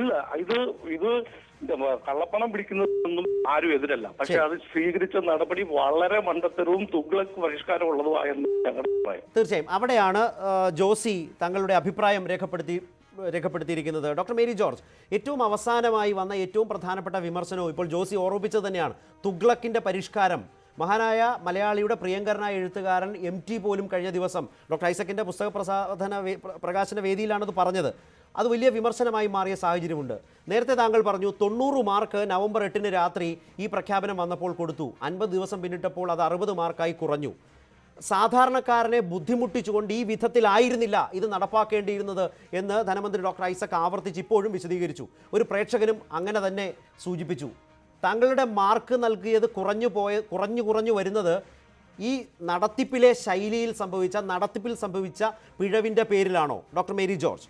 ഇല്ല, ഇത് കള്ളപ്പണം പിടിക്കുന്നതൊന്നും ആരും എതിരല്ല. പക്ഷെ അത് സ്വീകരിച്ച നടപടി വളരെ മണ്ടത്തരവും തുഗ്ലക്ക് പരിഷ്കാരം ഉള്ളതുമായെന്ന് ഞങ്ങളുടെ അഭിപ്രായം. തീർച്ചയായും അവിടെയാണ് ജോസി തങ്ങളുടെ അഭിപ്രായം രേഖപ്പെടുത്തിയിരിക്കുന്നത്. ഡോക്ടർ മേരി ജോർജ്, ഏറ്റവും അവസാനമായി വന്ന ഏറ്റവും പ്രധാനപ്പെട്ട വിമർശനവും ഇപ്പോൾ ജോസി ഓർമ്മിച്ചത് തന്നെയാണ് തുഗ്ലക്കിൻ്റെ പരിഷ്കാരം. മഹാനായ മലയാളിയുടെ പ്രിയങ്കരനായ എഴുത്തുകാരൻ MT പോലും കഴിഞ്ഞ ദിവസം ഡോക്ടർ ഐസക്കിൻ്റെ പുസ്തക പ്രകാശന വേദിയിലാണത് പറഞ്ഞത്. അത് വലിയ വിമർശനമായി മാറിയ സാഹചര്യമുണ്ട്. നേരത്തെ താങ്കൾ പറഞ്ഞു 90 മാർക്ക് നവംബർ 8 രാത്രി ഈ പ്രഖ്യാപനം വന്നപ്പോൾ കൊടുത്തു. 50 ദിവസം പിന്നിട്ടപ്പോൾ അത് 60 മാർക്കായി കുറഞ്ഞു. സാധാരണക്കാരനെ ബുദ്ധിമുട്ടിച്ചുകൊണ്ട് ഈ വിധത്തിലായിരുന്നില്ല ഇത് നടപ്പാക്കേണ്ടിയിരുന്നത് എന്ന് ധനമന്ത്രി ഡോക്ടർ ഐസക് ആവർത്തിച്ച് ഇപ്പോഴും വിശദീകരിച്ചു. ഒരു പ്രേക്ഷകനും അങ്ങനെ തന്നെ സൂചിപ്പിച്ചു. താങ്കളുടെ മാർക്ക് നൽകിയത് കുറഞ്ഞു വരുന്നത് ഈ നടത്തിപ്പിലെ ശൈലിയിൽ നടത്തിപ്പിൽ സംഭവിച്ച പിഴവിൻ്റെ പേരിലാണോ? Doctor Mary George.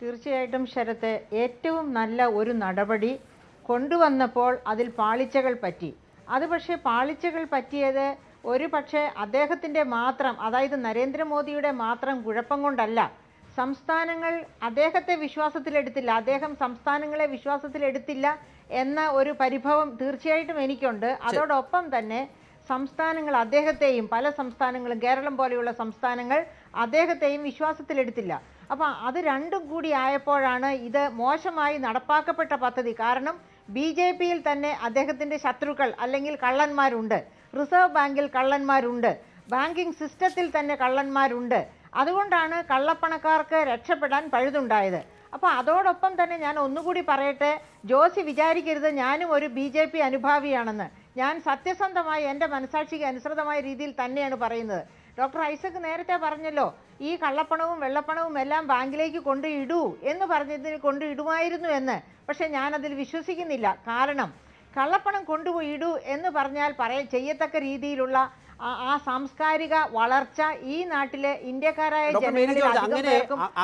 തീർച്ചയായിട്ടും ശരത്ത്, ഏറ്റവും നല്ല ഒരു നടപടി കൊണ്ടുവന്നപ്പോൾ അതിൽ പാളിച്ചകൾ പറ്റി. അത് പക്ഷേ പാളിച്ചകൾ പറ്റിയത് ഒരു പക്ഷേ അദ്ദേഹത്തിൻ്റെ മാത്രം, അതായത് നരേന്ദ്രമോദിയുടെ മാത്രം കുഴപ്പം കൊണ്ടല്ല. സംസ്ഥാനങ്ങൾ അദ്ദേഹത്തെ വിശ്വാസത്തിലെടുത്തില്ല, അദ്ദേഹം സംസ്ഥാനങ്ങളെ വിശ്വാസത്തിലെടുത്തില്ല എന്ന ഒരു പരിഭവം തീർച്ചയായിട്ടും എനിക്കുണ്ട്. അതോടൊപ്പം തന്നെ സംസ്ഥാനങ്ങൾ അദ്ദേഹത്തെയും, പല സംസ്ഥാനങ്ങളും കേരളം പോലെയുള്ള സംസ്ഥാനങ്ങൾ അദ്ദേഹത്തെയും വിശ്വാസത്തിലെടുത്തില്ല. അപ്പോൾ അത് രണ്ടും കൂടി ആയപ്പോഴാണ് ഇത് മോശമായി നടപ്പാക്കപ്പെട്ട പദ്ധതി. കാരണം BJPയിൽ തന്നെ അദ്ദേഹത്തിൻ്റെ ശത്രുക്കൾ അല്ലെങ്കിൽ കള്ളന്മാരുണ്ട്, റിസർവ് ബാങ്കിൽ കള്ളന്മാരുണ്ട്, ബാങ്കിങ് സിസ്റ്റത്തിൽ തന്നെ കള്ളന്മാരുണ്ട്. അതുകൊണ്ടാണ് കള്ളപ്പണക്കാർക്ക് രക്ഷപ്പെടാൻ പഴുതുണ്ടായത്. അപ്പോൾ അതോടൊപ്പം തന്നെ ഞാൻ ഒന്നുകൂടി പറയട്ടെ, ജോസി വിചാരിക്കരുത് ഞാനും ഒരു BJP അനുഭാവിയാണെന്ന്. ഞാൻ സത്യസന്ധമായി എൻ്റെ മനസാക്ഷിക്ക് അനുസൃതമായ രീതിയിൽ തന്നെയാണ് പറയുന്നത്. ഡോക്ടർ ഐസക് നേരത്തെ പറഞ്ഞല്ലോ, ഈ കള്ളപ്പണവും വെള്ളപ്പണവും എല്ലാം ബാങ്കിലേക്ക് കൊണ്ടിടൂ എന്ന് പറഞ്ഞതിന് കൊണ്ടിടുമായിരുന്നു എന്ന്. പക്ഷെ ഞാനതിൽ വിശ്വസിക്കുന്നില്ല. കാരണം കള്ളപ്പണം കൊണ്ടുപോയി ഇടൂ എന്ന് പറഞ്ഞാൽ ചെയ്യത്തക്ക രീതിയിലുള്ള ആ സാംസ്കാരിക വളർച്ച ഈ നാട്ടിലെ ഇന്ത്യക്കാരായ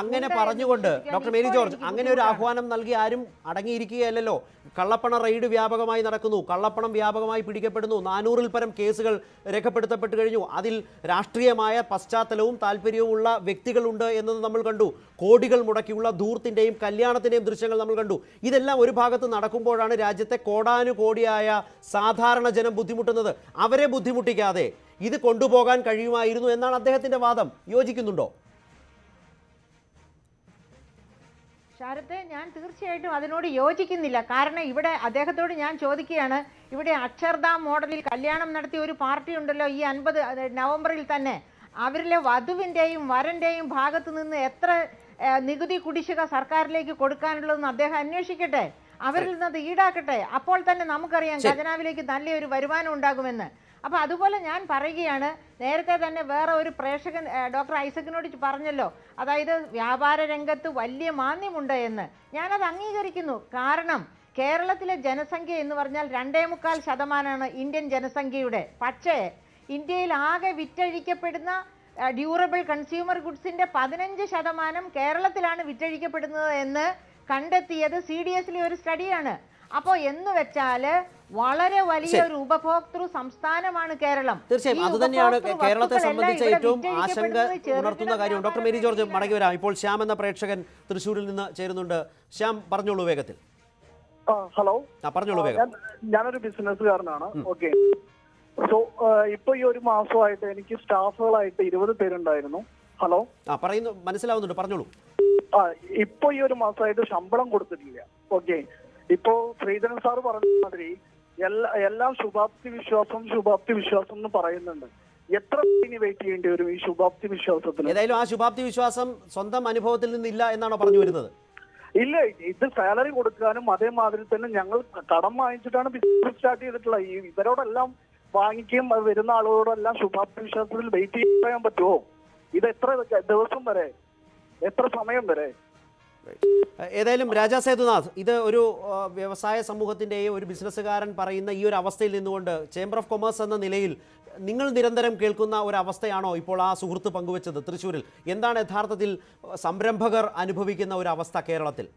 അങ്ങനെ പറഞ്ഞുകൊണ്ട് ഡോക്ടർ മേരി ജോർജ് അങ്ങനെ ഒരു ആഹ്വാനം നൽകി ആരും അടങ്ങിയിരിക്കുകയല്ലോ. കള്ളപ്പണ റെയ്ഡ് വ്യാപകമായി നടക്കുന്നു, കള്ളപ്പണം വ്യാപകമായി പിടിക്കപ്പെടുന്നു, 400-ൽ പരം കേസുകൾ രേഖപ്പെടുത്തപ്പെട്ട് കഴിഞ്ഞു. അതിൽ രാഷ്ട്രീയമായ പശ്ചാത്തലവും താല്പര്യവും ഉള്ള വ്യക്തികളുണ്ട് എന്നത് നമ്മൾ കണ്ടു. കോടികൾ മുടക്കിയുള്ള ധൂർത്തിൻ്റെയും കല്യാണത്തിൻ്റെയും ദൃശ്യങ്ങൾ നമ്മൾ കണ്ടു. ഇതെല്ലാം ഒരു ഭാഗത്ത് നടക്കുമ്പോഴാണ് രാജ്യത്തെ കോടാനുകോടിയായ സാധാരണ ജനം ബുദ്ധിമുട്ടുന്നത്. അവരെ ബുദ്ധിമുട്ടിക്കാതെ ഇത് കൊണ്ടുപോകാൻ കഴിയുമായിരുന്നു എന്നാണ് അദ്ദേഹത്തിൻ്റെ വാദം. യോജിക്കുന്നുണ്ടോ? ശരത്തെ, ഞാൻ തീർച്ചയായിട്ടും അതിനോട് യോജിക്കുന്നില്ല. കാരണം ഇവിടെ അദ്ദേഹത്തോട് ഞാൻ ചോദിക്കുകയാണ്, ഇവിടെ അക്ഷർധാം മോഡലിൽ കല്യാണം നടത്തിയ ഒരു പാർട്ടി ഉണ്ടല്ലോ ഈ 50 നവംബറിൽ തന്നെ. അവരിലെ വധുവിൻ്റെയും വരൻ്റെയും ഭാഗത്തു നിന്ന് എത്ര നികുതി കുടിശ്ശിക സർക്കാരിലേക്ക് കൊടുക്കാനുള്ളതെന്ന് അദ്ദേഹം അന്വേഷിക്കട്ടെ, അവരിൽ നിന്ന് ഈടാക്കട്ടെ. അപ്പോൾ തന്നെ നമുക്കറിയാം ഖജനാവിലേക്ക് നല്ലൊരു വരുമാനം ഉണ്ടാകുമെന്ന്. അപ്പോൾ അതുപോലെ ഞാൻ പറയുകയാണ്, നേരത്തെ തന്നെ വേറെ ഒരു പ്രേക്ഷകൻ ഡോക്ടർ ഐസക്കിനോട് പറഞ്ഞല്ലോ, അതായത് വ്യാപാര രംഗത്ത് വലിയ മാന്ദ്യമുണ്ട് എന്ന്. ഞാനത് അംഗീകരിക്കുന്നു. കാരണം കേരളത്തിലെ ജനസംഖ്യ എന്ന് പറഞ്ഞാൽ 2.25% ഇന്ത്യൻ ജനസംഖ്യയുടെ. പക്ഷേ ഇന്ത്യയിൽ ആകെ വിറ്റഴിക്കപ്പെടുന്ന ഡ്യൂറബിൾ കൺസ്യൂമർ ഗുഡ്സിൻ്റെ 15% കേരളത്തിലാണ് വിറ്റഴിക്കപ്പെടുന്നത് എന്ന് കണ്ടെത്തിയത് CDSലെ ഒരു സ്റ്റഡിയാണ്. അപ്പോൾ എന്ന് വെച്ചാൽ വളരെ വലിയൊരു ഉപഭോക്തൃ സംസ്ഥാനമാണ് കേരളം. തീർച്ചയായും അത് തന്നെയാണ് കേരളത്തെ സംബന്ധിച്ച് ഏറ്റവും ആശങ്ക ഉണർത്തുന്ന കാര്യം. ഡോക്ടർ മേരി ജോർജ് മടങ്ങി വരാം. ഇപ്പോൾ ശ്യാം എന്ന പ്രേക്ഷകൻ തൃശ്ശൂരിൽ നിന്ന് ചേരുന്നുണ്ട്. ശ്യാം, പറഞ്ഞോളൂ വേഗത്തിൽ. ഹലോ, പറഞ്ഞോളൂ വേഗം. ഞാനൊരു ബിസിനസ്സുകാരനാണ്. ഓക്കെ, സോ ഇപ്പൊ ഈ ഒരു മാസമായിട്ട് എനിക്ക് സ്റ്റാഫുകളായിട്ട് 20 പേരുണ്ടായിരുന്നു. ഹലോ, പറയുന്നു, മനസ്സിലാവുന്നുണ്ട്, പറഞ്ഞോളൂ. ഇപ്പൊ ഈ ഒരു മാസമായിട്ട് ശമ്പളം കൊടുത്തിട്ടില്ല. ഓക്കെ, ഇപ്പോ ശ്രീധരൻ സാർ പറഞ്ഞ മാതിരി എല്ലാം ശുഭാപ്തി വിശ്വാസം എന്ന് പറയുന്നുണ്ട്. എത്ര ഇനി വെയിറ്റ് ചെയ്യേണ്ടി വരും ഈ ശുഭാപ്തി വിശ്വാസത്തിന്? ഏതായാലും ആ ശുഭാപ്തി വിശ്വാസം സ്വന്തം അനുഭവത്തിൽ നിന്നില്ല എന്നാണോ പറഞ്ഞു വരുന്നത്? ഇല്ല, ഇത് സാലറി കൊടുക്കാനും അതേമാതിരി തന്നെ ഞങ്ങൾ കടം വാങ്ങിച്ചിട്ടാണ് ബിസിനസ് സ്റ്റാർട്ട് ചെയ്തിട്ടുള്ളത്. ഇവരോടെല്ലാം വാങ്ങിക്കുകയും അത് വരുന്ന ആളുകളോടെല്ലാം ശുഭാപ്തി വിശ്വാസത്തിൽ വെയിറ്റ് ചെയ്യാൻ പറ്റുമോ? ഇത് എത്ര ദിവസം വരെ, എത്ര സമയം വരെ? ഏതായാലും രാജാ സേതുനാഥ്, ഇത് ഒരു വ്യവസായ സമൂഹത്തിൻ്റെയും ഒരു ബിസിനസ്സുകാരൻ പറയുന്ന ഈ ഒരു അവസ്ഥയിൽ നിന്നുകൊണ്ട് ചേംബർ ഓഫ് കൊമേഴ്സ് എന്ന നിലയിൽ നിങ്ങൾ നിരന്തരം കേൾക്കുന്ന ഒരു അവസ്ഥയാണോ ഇപ്പോൾ ആ സുഹൃത്ത് പങ്കുവച്ചത് തൃശ്ശൂരിൽ? എന്താണ് യഥാർത്ഥത്തിൽ സംരംഭകർ അനുഭവിക്കുന്ന ഒരു അവസ്ഥ കേരളത്തിൽ?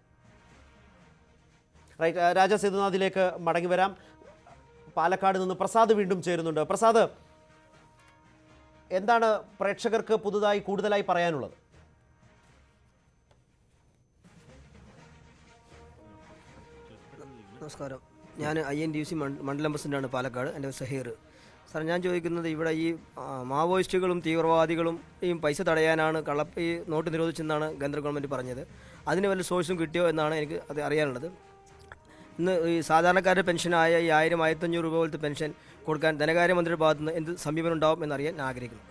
റൈറ്റ്, രാജാ സേതുനാഥിലേക്ക് മടങ്ങി വരാം. പാലക്കാട് നിന്ന് പ്രസാദ് വീണ്ടും ചേരുന്നുണ്ട്. പ്രസാദ്, എന്താണ് പ്രേക്ഷകർക്ക് പുതുതായി കൂടുതലായി പറയാനുള്ളത്? നമസ്കാരം, ഞാൻ INTUC മണ്ഡലം പ്രസിഡന്റാണ് പാലക്കാട്. എൻ്റെ സഹീർ സാർ, ഞാൻ ചോദിക്കുന്നത് ഇവിടെ ഈ മാവോയിസ്റ്റുകളും തീവ്രവാദികളും ഈ പൈസ തടയാനാണ് ഈ നോട്ട് നിരോധിച്ചെന്നാണ് കേന്ദ്ര ഗവൺമെൻറ് പറഞ്ഞത്. അതിന് വല്ല സോഴ്സും കിട്ടിയോ എന്നാണ് എനിക്ക് അത് അറിയാനുള്ളത്. ഇന്ന് ഈ സാധാരണക്കാരുടെ പെൻഷനായ ഈ 1000-1500 രൂപ പോലത്തെ പെൻഷൻ കൊടുക്കാൻ ധനകാര്യമന്ത്രിയുടെ ഭാഗത്തു നിന്ന് എന്ത് സമീപനം ഉണ്ടാവും എന്നറിയാൻ ഞാൻ ആഗ്രഹിക്കുന്നു.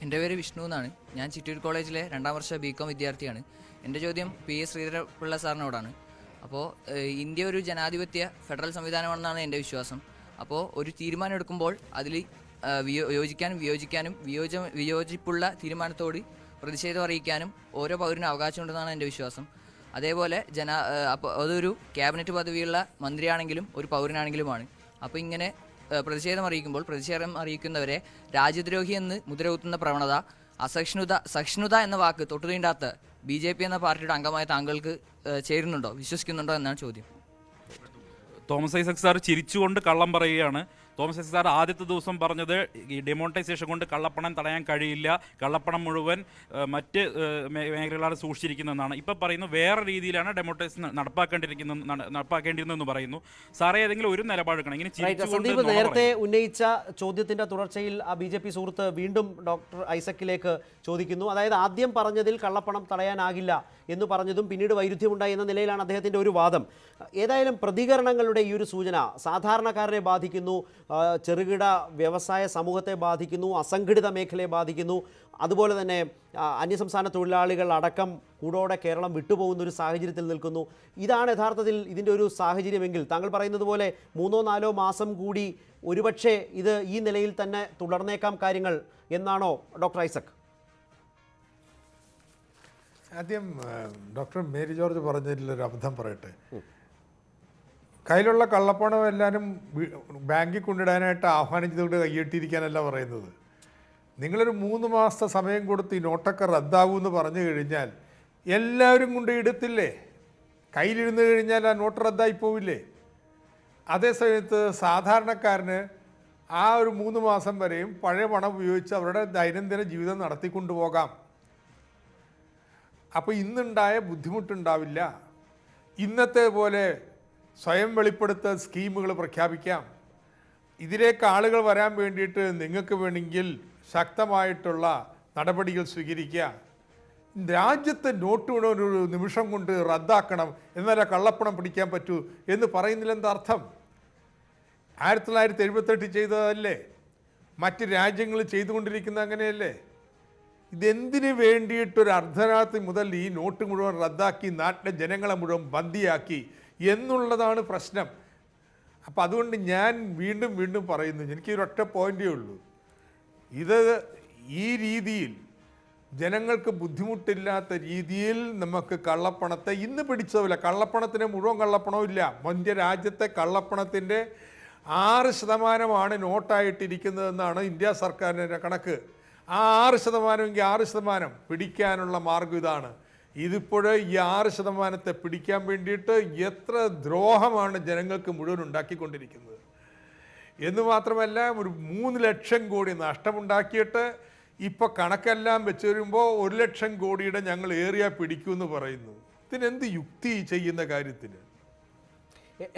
എൻ്റെ പേര് വിഷ്ണു എന്നാണ്. ഞാൻ ചിറ്റൂർ കോളേജിലെ 2ാം വർഷ BCom വിദ്യാർത്ഥിയാണ്. എൻ്റെ ചോദ്യം PS ശ്രീധരപിള്ള സാറിനോടാണ്. അപ്പോൾ ഇന്ത്യ ഒരു ജനാധിപത്യ ഫെഡറൽ സംവിധാനമാണെന്നാണ് എൻ്റെ വിശ്വാസം. അപ്പോൾ ഒരു തീരുമാനം എടുക്കുമ്പോൾ അതിൽ യോജിക്കാനും വിയോജിക്കാനും വിയോജിപ്പുള്ള തീരുമാനത്തോട് പ്രതിഷേധം അറിയിക്കാനും ഓരോ പൗരനും അവകാശമുണ്ടെന്നാണ് എൻ്റെ വിശ്വാസം. അതേപോലെ അപ്പോൾ അതൊരു ക്യാബിനറ്റ് പദവിയുള്ള മന്ത്രിയാണെങ്കിലും ഒരു പൗരനാണെങ്കിലുമാണ്. അപ്പോൾ ഇങ്ങനെ പ്രതിഷേധം അറിയിക്കുന്നവരെ രാജ്യദ്രോഹി എന്ന് മുദ്രകുത്തുന്ന പ്രവണത, സഹിഷ്ണുത എന്ന വാക്ക് തൊട്ടുതീണ്ടാത്ത BJP എന്ന പാർട്ടിയുടെ അംഗമായ താങ്കൾക്ക് ചേരുന്നുണ്ടോ, വിശ്വസിക്കുന്നുണ്ടോ എന്നാണ് ചോദ്യം. തോമസ് ഐസക് സാർ ചിരിച്ചുകൊണ്ട് കള്ളം പറയുകയാണ്. തോമസ് ഐസക് സാർ ആദ്യത്തെ ദിവസം പറഞ്ഞത് ഈ ഡിമോണിറ്റൈസേഷൻ കൊണ്ട് കള്ളപ്പണം തടയാൻ കഴിയില്ല, കള്ളപ്പണം മുഴുവൻ മറ്റ് മേഖലകളാണ് സൂക്ഷിച്ചിരിക്കുന്നതെന്നാണ്. ഇപ്പോൾ പറയുന്നത് വേറെ രീതിയിലാണ് ഡെമോണിറ്റൈസേഷൻ നടപ്പാക്കേണ്ടിയിരുന്നതെന്ന് പറയുന്നു. സാറേ, ഏതെങ്കിലും ഒരു നിലപാടെടുക്കണം. ഇങ്ങനെ സന്ദീപ് നേരത്തെ ഉന്നയിച്ച ചോദ്യത്തിന്റെ തുടർച്ചയിൽ ആ BJP സുഹൃത്ത് വീണ്ടും ഡോക്ടർ ഐസക്കിലേക്ക് ചോദിക്കുന്നു. അതായത് ആദ്യം പറഞ്ഞതിൽ കള്ളപ്പണം തടയാനാകില്ല എന്ന് പറഞ്ഞതും പിന്നീട് വൈരുദ്ധ്യമുണ്ടായി എന്ന നിലയിലാണ് അദ്ദേഹത്തിൻ്റെ ഒരു വാദം. ഏതായാലും പ്രതികരണങ്ങളുടെ ഈ ഒരു സൂചന സാധാരണക്കാരനെ ബാധിക്കുന്നു, ചെറുകിട വ്യവസായ സമൂഹത്തെ ബാധിക്കുന്നു, അസംഘടിത മേഖലയെ ബാധിക്കുന്നു, അതുപോലെ തന്നെ അന്യസംസ്ഥാന തൊഴിലാളികൾ അടക്കം കൂടോടെ കേരളം വിട്ടുപോകുന്ന ഒരു സാഹചര്യത്തിൽ നിൽക്കുന്നു. ഇതാണ് യഥാർത്ഥത്തിൽ ഇതിൻ്റെ ഒരു സാഹചര്യമെങ്കിൽ താങ്കൾ പറയുന്നത് പോലെ 3-4 മാസം കൂടി ഒരുപക്ഷെ ഇത് ഈ നിലയിൽ തന്നെ തുടർന്നേക്കാം കാര്യങ്ങൾ എന്നാണോ ഡോക്ടർ ഐസക്? ആദ്യം ഡോക്ടർ മേരി ജോർജ് പറഞ്ഞതിലൊരു അബദ്ധം പറയട്ടെ. കയ്യിലുള്ള കള്ളപ്പണം എല്ലാവരും ബാങ്കിൽ കൊണ്ടിടാനായിട്ട് ആഹ്വാനിച്ചതുകൊണ്ട് കൈയ്യെട്ടിയിരിക്കാനല്ല പറയുന്നത്. നിങ്ങളൊരു 3 മാസത്തെ സമയം കൊടുത്ത് ഈ നോട്ടൊക്കെ റദ്ദാകുമെന്ന് പറഞ്ഞു കഴിഞ്ഞാൽ എല്ലാവരും കൊണ്ട് ഇടത്തില്ലേ? കയ്യിലിരുന്ന് കഴിഞ്ഞാൽ ആ നോട്ട് റദ്ദായി പോവില്ലേ? അതേ സമയത്ത് സാധാരണക്കാരന് ആ ഒരു 3 മാസം വരെയും പഴയ പണം ഉപയോഗിച്ച് അവരുടെ ദൈനംദിന ജീവിതം നടത്തിക്കൊണ്ടു പോകാം. അപ്പോൾ ഇന്നുണ്ടായ ബുദ്ധിമുട്ടുണ്ടാവില്ല. ഇന്നത്തെ പോലെ സ്വയം വെളിപ്പെടുത്തൽ സ്കീമുകൾ പ്രഖ്യാപിക്കാം. ഇതിലേക്ക് ആളുകൾ വരാൻ വേണ്ടിയിട്ട് നിങ്ങൾക്ക് വേണമെങ്കിൽ ശക്തമായിട്ടുള്ള നടപടികൾ സ്വീകരിക്കുക. രാജ്യത്തെ നോട്ട് ഒരു നിമിഷം കൊണ്ട് റദ്ദാക്കണം, എന്നാലേ കള്ളപ്പണം പിടിക്കാൻ പറ്റൂ എന്ന് പറയുന്നതിൽ എന്താ അർത്ഥം? 1978 ചെയ്തതല്ലേ? മറ്റ് രാജ്യങ്ങൾ ചെയ്തുകൊണ്ടിരിക്കുന്നത് അങ്ങനെയല്ലേ? ഇതെന്തിനു വേണ്ടിയിട്ടൊരു അർദ്ധരാത്രി മുതൽ ഈ നോട്ട് മുഴുവൻ റദ്ദാക്കി നാട്ടിലെ ജനങ്ങളെ മുഴുവൻ ബന്ദിയാക്കി എന്നുള്ളതാണ് പ്രശ്നം. അപ്പം അതുകൊണ്ട് ഞാൻ വീണ്ടും വീണ്ടും പറയുന്നു, എനിക്കൊരൊറ്റ പോയിൻ്റേ ഉള്ളൂ. ഇത് ഈ രീതിയിൽ ജനങ്ങൾക്ക് ബുദ്ധിമുട്ടില്ലാത്ത രീതിയിൽ നമുക്ക് കള്ളപ്പണത്തെ ഇന്ന് പിടിച്ചതല്ല. കള്ളപ്പണത്തിന് മുഴുവൻ കള്ളപ്പണവും ഇല്ല. ഇന്ത്യ രാജ്യത്തെ കള്ളപ്പണത്തിൻ്റെ 6% നോട്ടായിട്ടിരിക്കുന്നതെന്നാണ് ഇന്ത്യ സർക്കാരിൻ്റെ കണക്ക്. ആ 6%എങ്കിൽ 6% പിടിക്കാനുള്ള മാർഗം ഇതാണ്. ഇതിപ്പോഴേ ഈ 6% പിടിക്കാൻ വേണ്ടിയിട്ട് എത്ര ദ്രോഹമാണ് ജനങ്ങൾക്ക് മുഴുവൻ ഉണ്ടാക്കിക്കൊണ്ടിരിക്കുന്നത് എന്ന് മാത്രമല്ല, ഒരു 3 ലക്ഷം കോടി നഷ്ടമുണ്ടാക്കിയിട്ട് ഇപ്പോൾ കണക്കെല്ലാം വെച്ച് വരുമ്പോൾ 1 ലക്ഷം കോടിയുടെ ഞങ്ങൾ ഏറിയ പിടിക്കുമെന്ന് പറയുന്നു. ഇതിനെന്ത് യുക്തി ചെയ്യുന്ന കാര്യത്തിന്?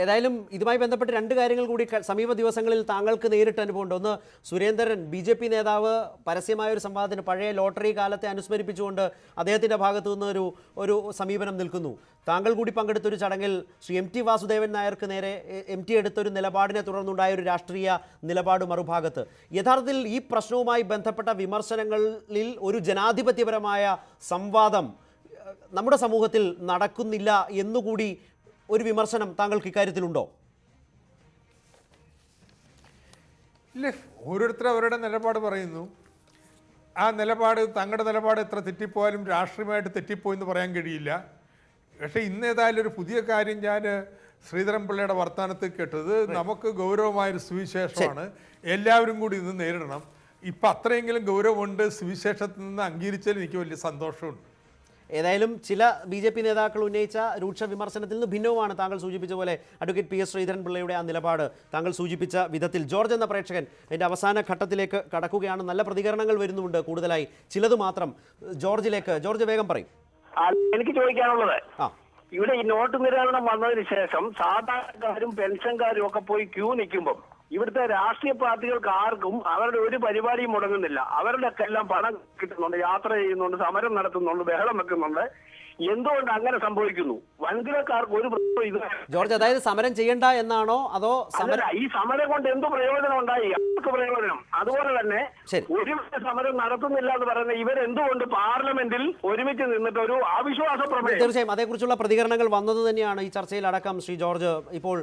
ഏതായാലും ഇതുമായി ബന്ധപ്പെട്ട് 2 കാര്യങ്ങൾ കൂടി സമീപ ദിവസങ്ങളിൽ താങ്കൾക്ക് നേരിട്ട് അനുഭവമുണ്ട്. ഒന്ന്, സുരേന്ദ്രൻ BJP നേതാവ് പരസ്യമായ ഒരു സംവാദത്തിന് പഴയ ലോട്ടറി കാലത്തെ അനുസ്മരിപ്പിച്ചുകൊണ്ട് അദ്ദേഹത്തിൻ്റെ ഭാഗത്തു നിന്ന് ഒരു സമീപനം നിൽക്കുന്നു. താങ്കൾ കൂടി പങ്കെടുത്തൊരു ചടങ്ങിൽ ശ്രീ MT വാസുദേവൻ നായർക്ക് നേരെ MT എടുത്തൊരു നിലപാടിനെ തുടർന്നുണ്ടായ ഒരു രാഷ്ട്രീയ നിലപാട് മറുഭാഗത്ത്. യഥാർത്ഥത്തിൽ ഈ പ്രശ്നവുമായി ബന്ധപ്പെട്ട വിമർശനങ്ങളിൽ ഒരു ജനാധിപത്യപരമായ സംവാദം നമ്മുടെ സമൂഹത്തിൽ നടക്കുന്നില്ല എന്നുകൂടി ഒരു വിമർശനം താങ്കൾക്ക് ഇക്കാര്യത്തിലുണ്ടോ? ഇല്ല, ഓരോരുത്തരും അവരുടെ നിലപാട് പറയുന്നു. ആ നിലപാട്, തങ്ങളുടെ നിലപാട് എത്ര തെറ്റിപ്പോയാലും രാഷ്ട്രീയമായിട്ട് തെറ്റിപ്പോയെന്ന് പറയാൻ കഴിയില്ല. പക്ഷേ ഇന്ന് ഏതായാലും ഒരു പുതിയ കാര്യം ഞാൻ ശ്രീധരൻപിള്ളയുടെ വർത്തമാനത്തിൽ കേട്ടത്, നമുക്ക് ഗൗരവമായൊരു സുവിശേഷമാണ്, എല്ലാവരും കൂടി ഇന്ന് നേരിടണം. ഇപ്പം അത്രയെങ്കിലും ഗൗരവമുണ്ട്, സുവിശേഷത്തിൽ നിന്ന് അംഗീകരിച്ചതിൽ എനിക്ക് വലിയ സന്തോഷമുണ്ട്. ഏതായാലും ചില BJP നേതാക്കൾ ഉന്നയിച്ച രൂക്ഷ വിമർശനത്തിൽ നിന്ന് ഭിന്നവുമാണ് താങ്കൾ സൂചിപ്പിച്ച പോലെ അഡ്വക്കേറ്റ് PS ശ്രീധരൻപിള്ളയുടെ ആ നിലപാട്. താങ്കൾ സൂചിപ്പിച്ച വിധത്തിൽ ജോർജ് എന്ന പ്രേക്ഷകൻ അതിൻ്റെ അവസാന ഘട്ടത്തിലേക്ക് കടക്കുകയാണ്. നല്ല പ്രതികരണങ്ങൾ വരുന്നുണ്ട് കൂടുതലായി, ചിലത് മാത്രം. ജോർജ് വേഗം പറയും. എനിക്ക് ചോദിക്കാനുള്ളത്, ഇവിടെ ഈ നോട്ട് നിരോധനം വന്നതിന് ശേഷം സാധാരണക്കാരും പെൻഷൻകാരും ഒക്കെ പോയി ക്യൂ നിൽക്കുമ്പോൾ ഇവിടുത്തെ രാഷ്ട്രീയ പാർട്ടികൾക്ക് ആർക്കും അവരുടെ ഒരു പരിപാടിയും മുടങ്ങുന്നില്ല. അവരുടെ ഒക്കെ എല്ലാം പണം കിട്ടുന്നുണ്ട്, യാത്ര ചെയ്യുന്നുണ്ട്, സമരം നടത്തുന്നുണ്ട്, ബഹളം വെക്കുന്നുണ്ട്. എന്തുകൊണ്ട് അങ്ങനെ സംഭവിക്കുന്നു? വൻകിടക്കാർക്ക് ഒരു പ്രശ്നവും ഇത്. ജോർജ്, അതായത് സമരം ചെയ്യണ്ട എന്നാണോ അതോ ഈ സമരം കൊണ്ട് എന്ത് പ്രയോജനം ഉണ്ടായി? അവർക്ക് പ്രയോജനം. അതുപോലെ തന്നെ ഒരുമിച്ച് സമരം നടത്തുന്നില്ല എന്ന് പറയുന്ന ഇവരെന്തുകൊണ്ട് പാർലമെന്റിൽ ഒരുമിച്ച് നിന്നിട്ട് ഒരു അവിശ്വാസ പ്രമേയം? തീർച്ചയായും അതേക്കുറിച്ചുള്ള പ്രതികരണങ്ങൾ വന്നത് തന്നെയാണ് ഈ ചർച്ചയിൽ അടക്കം. ശ്രീ ജോർജ്, ഇപ്പോൾ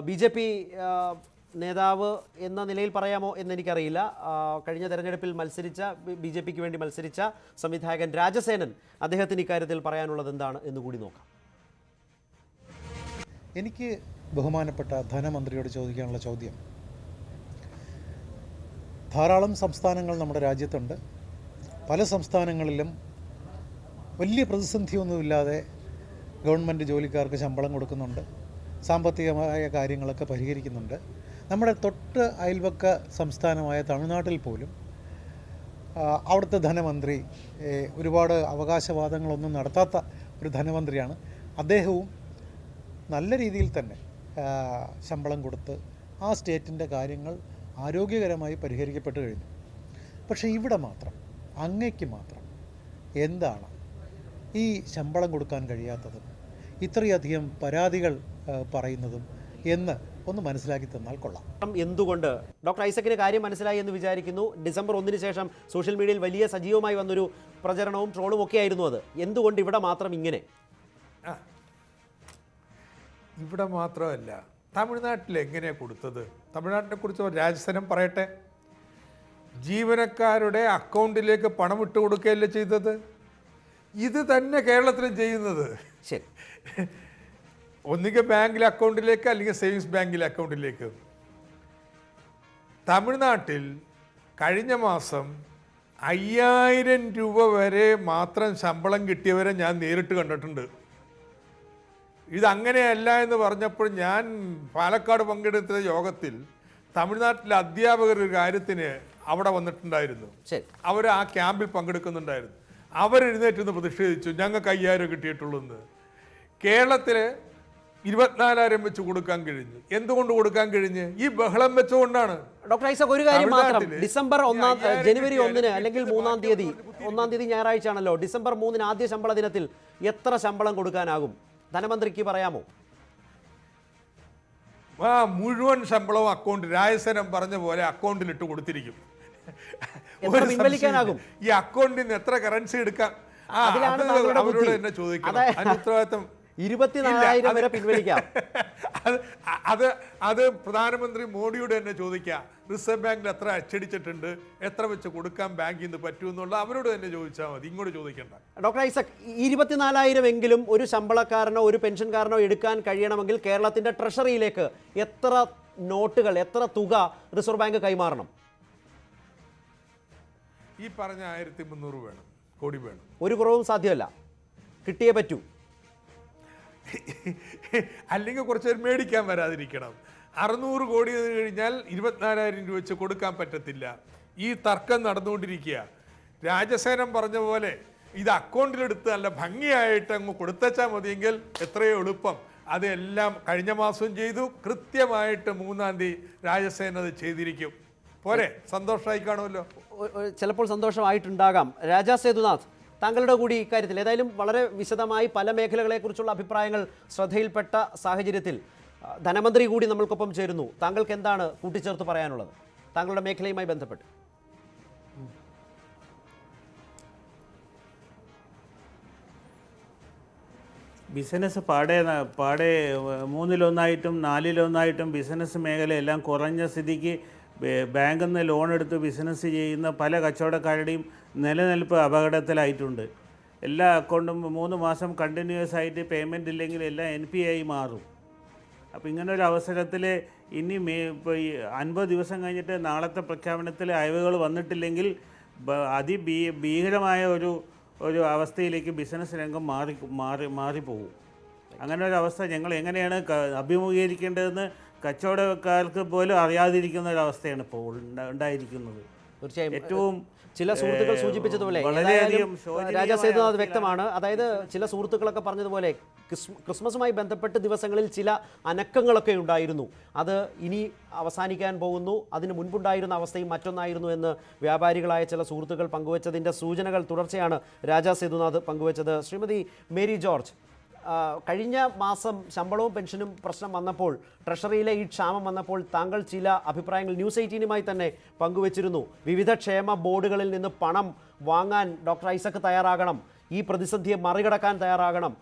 BJP നേതാവ് എന്ന നിലയിൽ പറയാമോ എന്നെനിക്കറിയില്ല. കഴിഞ്ഞ തെരഞ്ഞെടുപ്പിൽ മത്സരിച്ച BJPക്ക് വേണ്ടി മത്സരിച്ച സംവിധായകൻ രാജസേനൻ, അദ്ദേഹത്തിന് ഇക്കാര്യത്തിൽ പറയാനുള്ളത് എന്താണ് എന്ന് കൂടി നോക്കാം. എനിക്ക് ബഹുമാനപ്പെട്ട ധനമന്ത്രിയോട് ചോദിക്കാനുള്ള ചോദ്യം, ധാരാളം സംസ്ഥാനങ്ങൾ നമ്മുടെ രാജ്യത്തുണ്ട്. പല സംസ്ഥാനങ്ങളിലും വലിയ പ്രതിസന്ധിയൊന്നുമില്ലാതെ ഗവൺമെൻറ് ജോലിക്കാർക്ക് ശമ്പളം കൊടുക്കുന്നുണ്ട്, സാമ്പത്തികമായ കാര്യങ്ങളൊക്കെ പരിഹരിക്കുന്നുണ്ട്. നമ്മുടെ തൊട്ട് അയൽവക്ക സംസ്ഥാനമായ തമിഴ്നാട്ടിൽ പോലും അവിടുത്തെ ധനമന്ത്രി ഒരുപാട് അവകാശവാദങ്ങളൊന്നും നടത്താത്ത ഒരു ധനമന്ത്രിയാണ്. അദ്ദേഹവും നല്ല രീതിയിൽ തന്നെ ശമ്പളം കൊടുത്ത് ആ സ്റ്റേറ്റിൻ്റെ കാര്യങ്ങൾ ആരോഗ്യകരമായി പരിഹരിക്കപ്പെട്ട് കഴിഞ്ഞു. പക്ഷേ ഇവിടെ മാത്രം, അങ്ങയ്ക്ക് മാത്രം എന്താണ് ഈ ശമ്പളം കൊടുക്കാൻ കഴിയാത്തതും ഇത്രയധികം പരാതികൾ പറയുന്നതും എന്ന് ഒന്ന് മനസ്സിലാക്കി തന്നാൽ കൊള്ളാം. എന്തുകൊണ്ട്? ഡോക്ടർ ഐസക്കിന് കാര്യം മനസ്സിലായി എന്ന് വിചാരിക്കുന്നു. ഡിസംബർ 1 ശേഷം സോഷ്യൽ മീഡിയയിൽ വലിയ സജീവമായി വന്നൊരു പ്രചരണവും ട്രോളും ഒക്കെ ആയിരുന്നു അത്. എന്തുകൊണ്ട് ഇവിടെ മാത്രം ഇങ്ങനെ? ഇവിടെ മാത്രമല്ല, തമിഴ്നാട്ടിൽ എങ്ങനെയാണ് കൊടുത്തത്? തമിഴ്നാട്ടിനെ കുറിച്ച് രാജസേനം പറയട്ടെ. ജീവനക്കാരുടെ അക്കൗണ്ടിലേക്ക് പണം ഇട്ട് കൊടുക്കുകയല്ലേ ചെയ്തത്? ഇത് തന്നെ കേരളത്തിലും ചെയ്യുന്നത്. ശരി, ഒന്നുകിൽ ബാങ്കിലെ അക്കൗണ്ടിലേക്ക് അല്ലെങ്കിൽ സേവിങ്സ് ബാങ്കിലെ അക്കൗണ്ടിലേക്ക്. തമിഴ്നാട്ടിൽ കഴിഞ്ഞ മാസം 5000 രൂപ വരെ മാത്രം ശമ്പളം കിട്ടിയവരെ ഞാൻ നേരിട്ട് കണ്ടിട്ടുണ്ട്. ഇതങ്ങനെയല്ല എന്ന് പറഞ്ഞപ്പോൾ ഞാൻ പാലക്കാട് പങ്കെടുത്ത യോഗത്തിൽ തമിഴ്നാട്ടിലെ അധ്യാപകർ ഒരു കാര്യത്തിന് അവിടെ വന്നിട്ടുണ്ടായിരുന്നു. അവർ ആ ക്യാമ്പിൽ പങ്കെടുക്കുന്നുണ്ടായിരുന്നു. അവരെഴുന്നേറ്റ് പ്രതിഷേധിച്ചു, ഞങ്ങൾക്ക് 5000 കിട്ടിയിട്ടുള്ളൂ എന്ന്. കേരളത്തിൽ 24,000 വെച്ച് കൊടുക്കാൻ കഴിഞ്ഞു. എന്തുകൊണ്ട് കൊടുക്കാൻ കഴിഞ്ഞ്? ഈ ബഹളം വെച്ചുകൊണ്ടാണ്. ഡോക്ടർ ഐസക്, ഒരു കാര്യം മാത്രം. ഡിസംബർ ജനുവരി 1 അല്ലെങ്കിൽ 3 തീയതി, 1 തീയതി ഞായറാഴ്ച ആണല്ലോ, ഡിസംബർ 3 ആദ്യ ശമ്പള ദിനത്തിൽ എത്ര ശമ്പളം കൊടുക്കാനാകും? ധനമന്ത്രിക്ക് പറയാമോ? മുഴുവൻ ശമ്പളവും അക്കൗണ്ട്, രാജസേനം പറഞ്ഞ പോലെ അക്കൗണ്ടിൽ ഇട്ട് കൊടുത്തിരിക്കും. പിൻവലിക്കാനാകും? ഈ അക്കൗണ്ടിൽ നിന്ന് എത്ര കറൻസി എടുക്കാം? അവരോട് തന്നെ ചോദിക്കണം. അതിന് ഉത്തരവാദിത്തം 24,000 വരെ പിൻവലിക്കാം. അത് പ്രധാനമന്ത്രി മോഡിയോട് തന്നെ ചോദിക്കാം. റിസർവ് ബാങ്കിൽ എത്ര അച്ചടിച്ചിട്ടുണ്ട്, എത്ര വെച്ച് കൊടുക്കാൻ ബാങ്കിൽ നിന്ന് പറ്റുമെന്നുള്ള അവരോട് തന്നെ ചോദിച്ചാൽ മതി, ഇങ്ങോട്ട് ചോദിക്കണ്ട. ഡോക്ടർ ഐസക്, 24,000 എങ്കിലും ഒരു ശമ്പളക്കാരനോ ഒരു പെൻഷൻകാരനോ എടുക്കാൻ കഴിയണമെങ്കിൽ കേരളത്തിന്റെ ട്രഷറിയിലേക്ക് എത്ര നോട്ടുകൾ, എത്ര തുക റിസർവ് ബാങ്ക് കൈമാറണം? ഈ പറഞ്ഞ 1300 വേണം, കോടി വേണം. ഒരു കുറവും സാധ്യമല്ല, കിട്ടിയേ പറ്റൂ. അല്ലെങ്കിൽ കുറച്ച് മേടിക്കാൻ വരാതിരിക്കണം. 600 കോടി കഴിഞ്ഞാൽ 24,000 രൂപ വെച്ച് കൊടുക്കാൻ പറ്റത്തില്ല. ഈ തർക്കം നടന്നുകൊണ്ടിരിക്കുക. രാജസേനം പറഞ്ഞ പോലെ ഇത് അക്കൗണ്ടിലെടുത്ത് നല്ല ഭംഗിയായിട്ട് അങ്ങ് കൊടുത്തച്ചാൽ മതിയെങ്കിൽ എത്രയോ എളുപ്പം. അതെല്ലാം കഴിഞ്ഞ മാസം ചെയ്തു. കൃത്യമായിട്ട് 3-ാം തീയതി രാജസേന അത് ചെയ്തിരിക്കും. പോരെ? സന്തോഷമായി കാണുമല്ലോ. ചിലപ്പോൾ സന്തോഷമായിട്ടുണ്ടാകാം. രാജാ സേതുനാഥ്, താങ്കളുടെ കൂടി ഇക്കാര്യത്തിൽ ഏതായാലും വളരെ വിശദമായി പല മേഖലകളെക്കുറിച്ചുള്ള അഭിപ്രായങ്ങൾ ശ്രദ്ധയിൽപ്പെട്ട സാഹചര്യത്തിൽ ധനമന്ത്രി കൂടി നമ്മൾക്കൊപ്പം ചേരുന്നു. താങ്കൾക്ക് എന്താണ് കൂട്ടിച്ചേർത്ത് പറയാനുള്ളത് താങ്കളുടെ മേഖലയുമായി ബന്ധപ്പെട്ട്? ബിസിനസ് പാടെ 3-ൽ 1 ബിസിനസ് മേഖലയെല്ലാം കുറഞ്ഞ സ്ഥിതിക്ക് ബാങ്കിൽ നിന്ന് ലോൺ എടുത്ത് ബിസിനസ് ചെയ്യുന്ന പല കച്ചവടക്കാരുടെയും നിലനിൽപ്പ് അപകടത്തിലായിട്ടുണ്ട്. എല്ലാ അക്കൗണ്ടും 3 മാസം കണ്ടിന്യൂസ് ആയിട്ട് പേയ്മെൻറ്റ് ഇല്ലെങ്കിൽ എല്ലാം NPA ആയി മാറും. അപ്പോൾ ഇങ്ങനൊരു അവസരത്തിൽ ഇനി ഇപ്പോൾ ഈ 50 ദിവസം കഴിഞ്ഞിട്ട് നാളത്തെ പ്രഖ്യാപനത്തിൽ അയവുകൾ വന്നിട്ടില്ലെങ്കിൽ ഭീകരമായ ഒരു അവസ്ഥയിലേക്ക് ബിസിനസ് രംഗം മാറിപ്പോകും. അങ്ങനെ ഒരു അവസ്ഥ ഞങ്ങൾ എങ്ങനെയാണ് അഭിമുഖീകരിക്കേണ്ടതെന്ന് കച്ചവടക്കാർക്ക് പോലും അറിയാതിരിക്കുന്ന ഒരു അവസ്ഥയാണ് ഇപ്പോൾ ഉണ്ടായിരിക്കുന്നത്. തീർച്ചയായും ഏറ്റവും ചില സുഹൃത്തുക്കൾ സൂചിപ്പിച്ചതുപോലെ വളരെയധികം രാജാ സേതുനാഥ് വ്യക്തമാണ്. അതായത് ചില സുഹൃത്തുക്കളൊക്കെ പറഞ്ഞതുപോലെ ക്രിസ്മസുമായി ബന്ധപ്പെട്ട് ദിവസങ്ങളിൽ ചില അനക്കങ്ങളൊക്കെ ഉണ്ടായിരുന്നു. അത് ഇനി അവസാനിക്കാൻ പോകുന്നു. അതിന് മുൻപുണ്ടായിരുന്ന അവസ്ഥയും മറ്റൊന്നായിരുന്നു എന്ന് വ്യാപാരികളായ ചില സുഹൃത്തുക്കൾ പങ്കുവച്ചതിൻ്റെ സൂചനകൾ തുടർച്ചയാണ് രാജാ സേതുനാഥ് പങ്കുവച്ചത്. ശ്രീമതി മേരി ജോർജ്, കഴിഞ്ഞ മാസം ശമ്പളവും പെൻഷനും പ്രശ്നം വന്നപ്പോൾ, ട്രഷറിയിലെ ഈ ക്ഷാമം വന്നപ്പോൾ താങ്കൾ ചില അഭിപ്രായങ്ങൾ ന്യൂസ് 18-മായി തന്നെ പങ്കുവച്ചിരുന്നു. വിവിധ ക്ഷേമ ബോർഡുകളിൽ നിന്ന് പണം വാങ്ങാൻ ഡോക്ടർ ഐസക് തയ്യാറാകണം, ഈ പ്രതിസന്ധിയെ മറികടക്കാൻ തയ്യാറാകണം,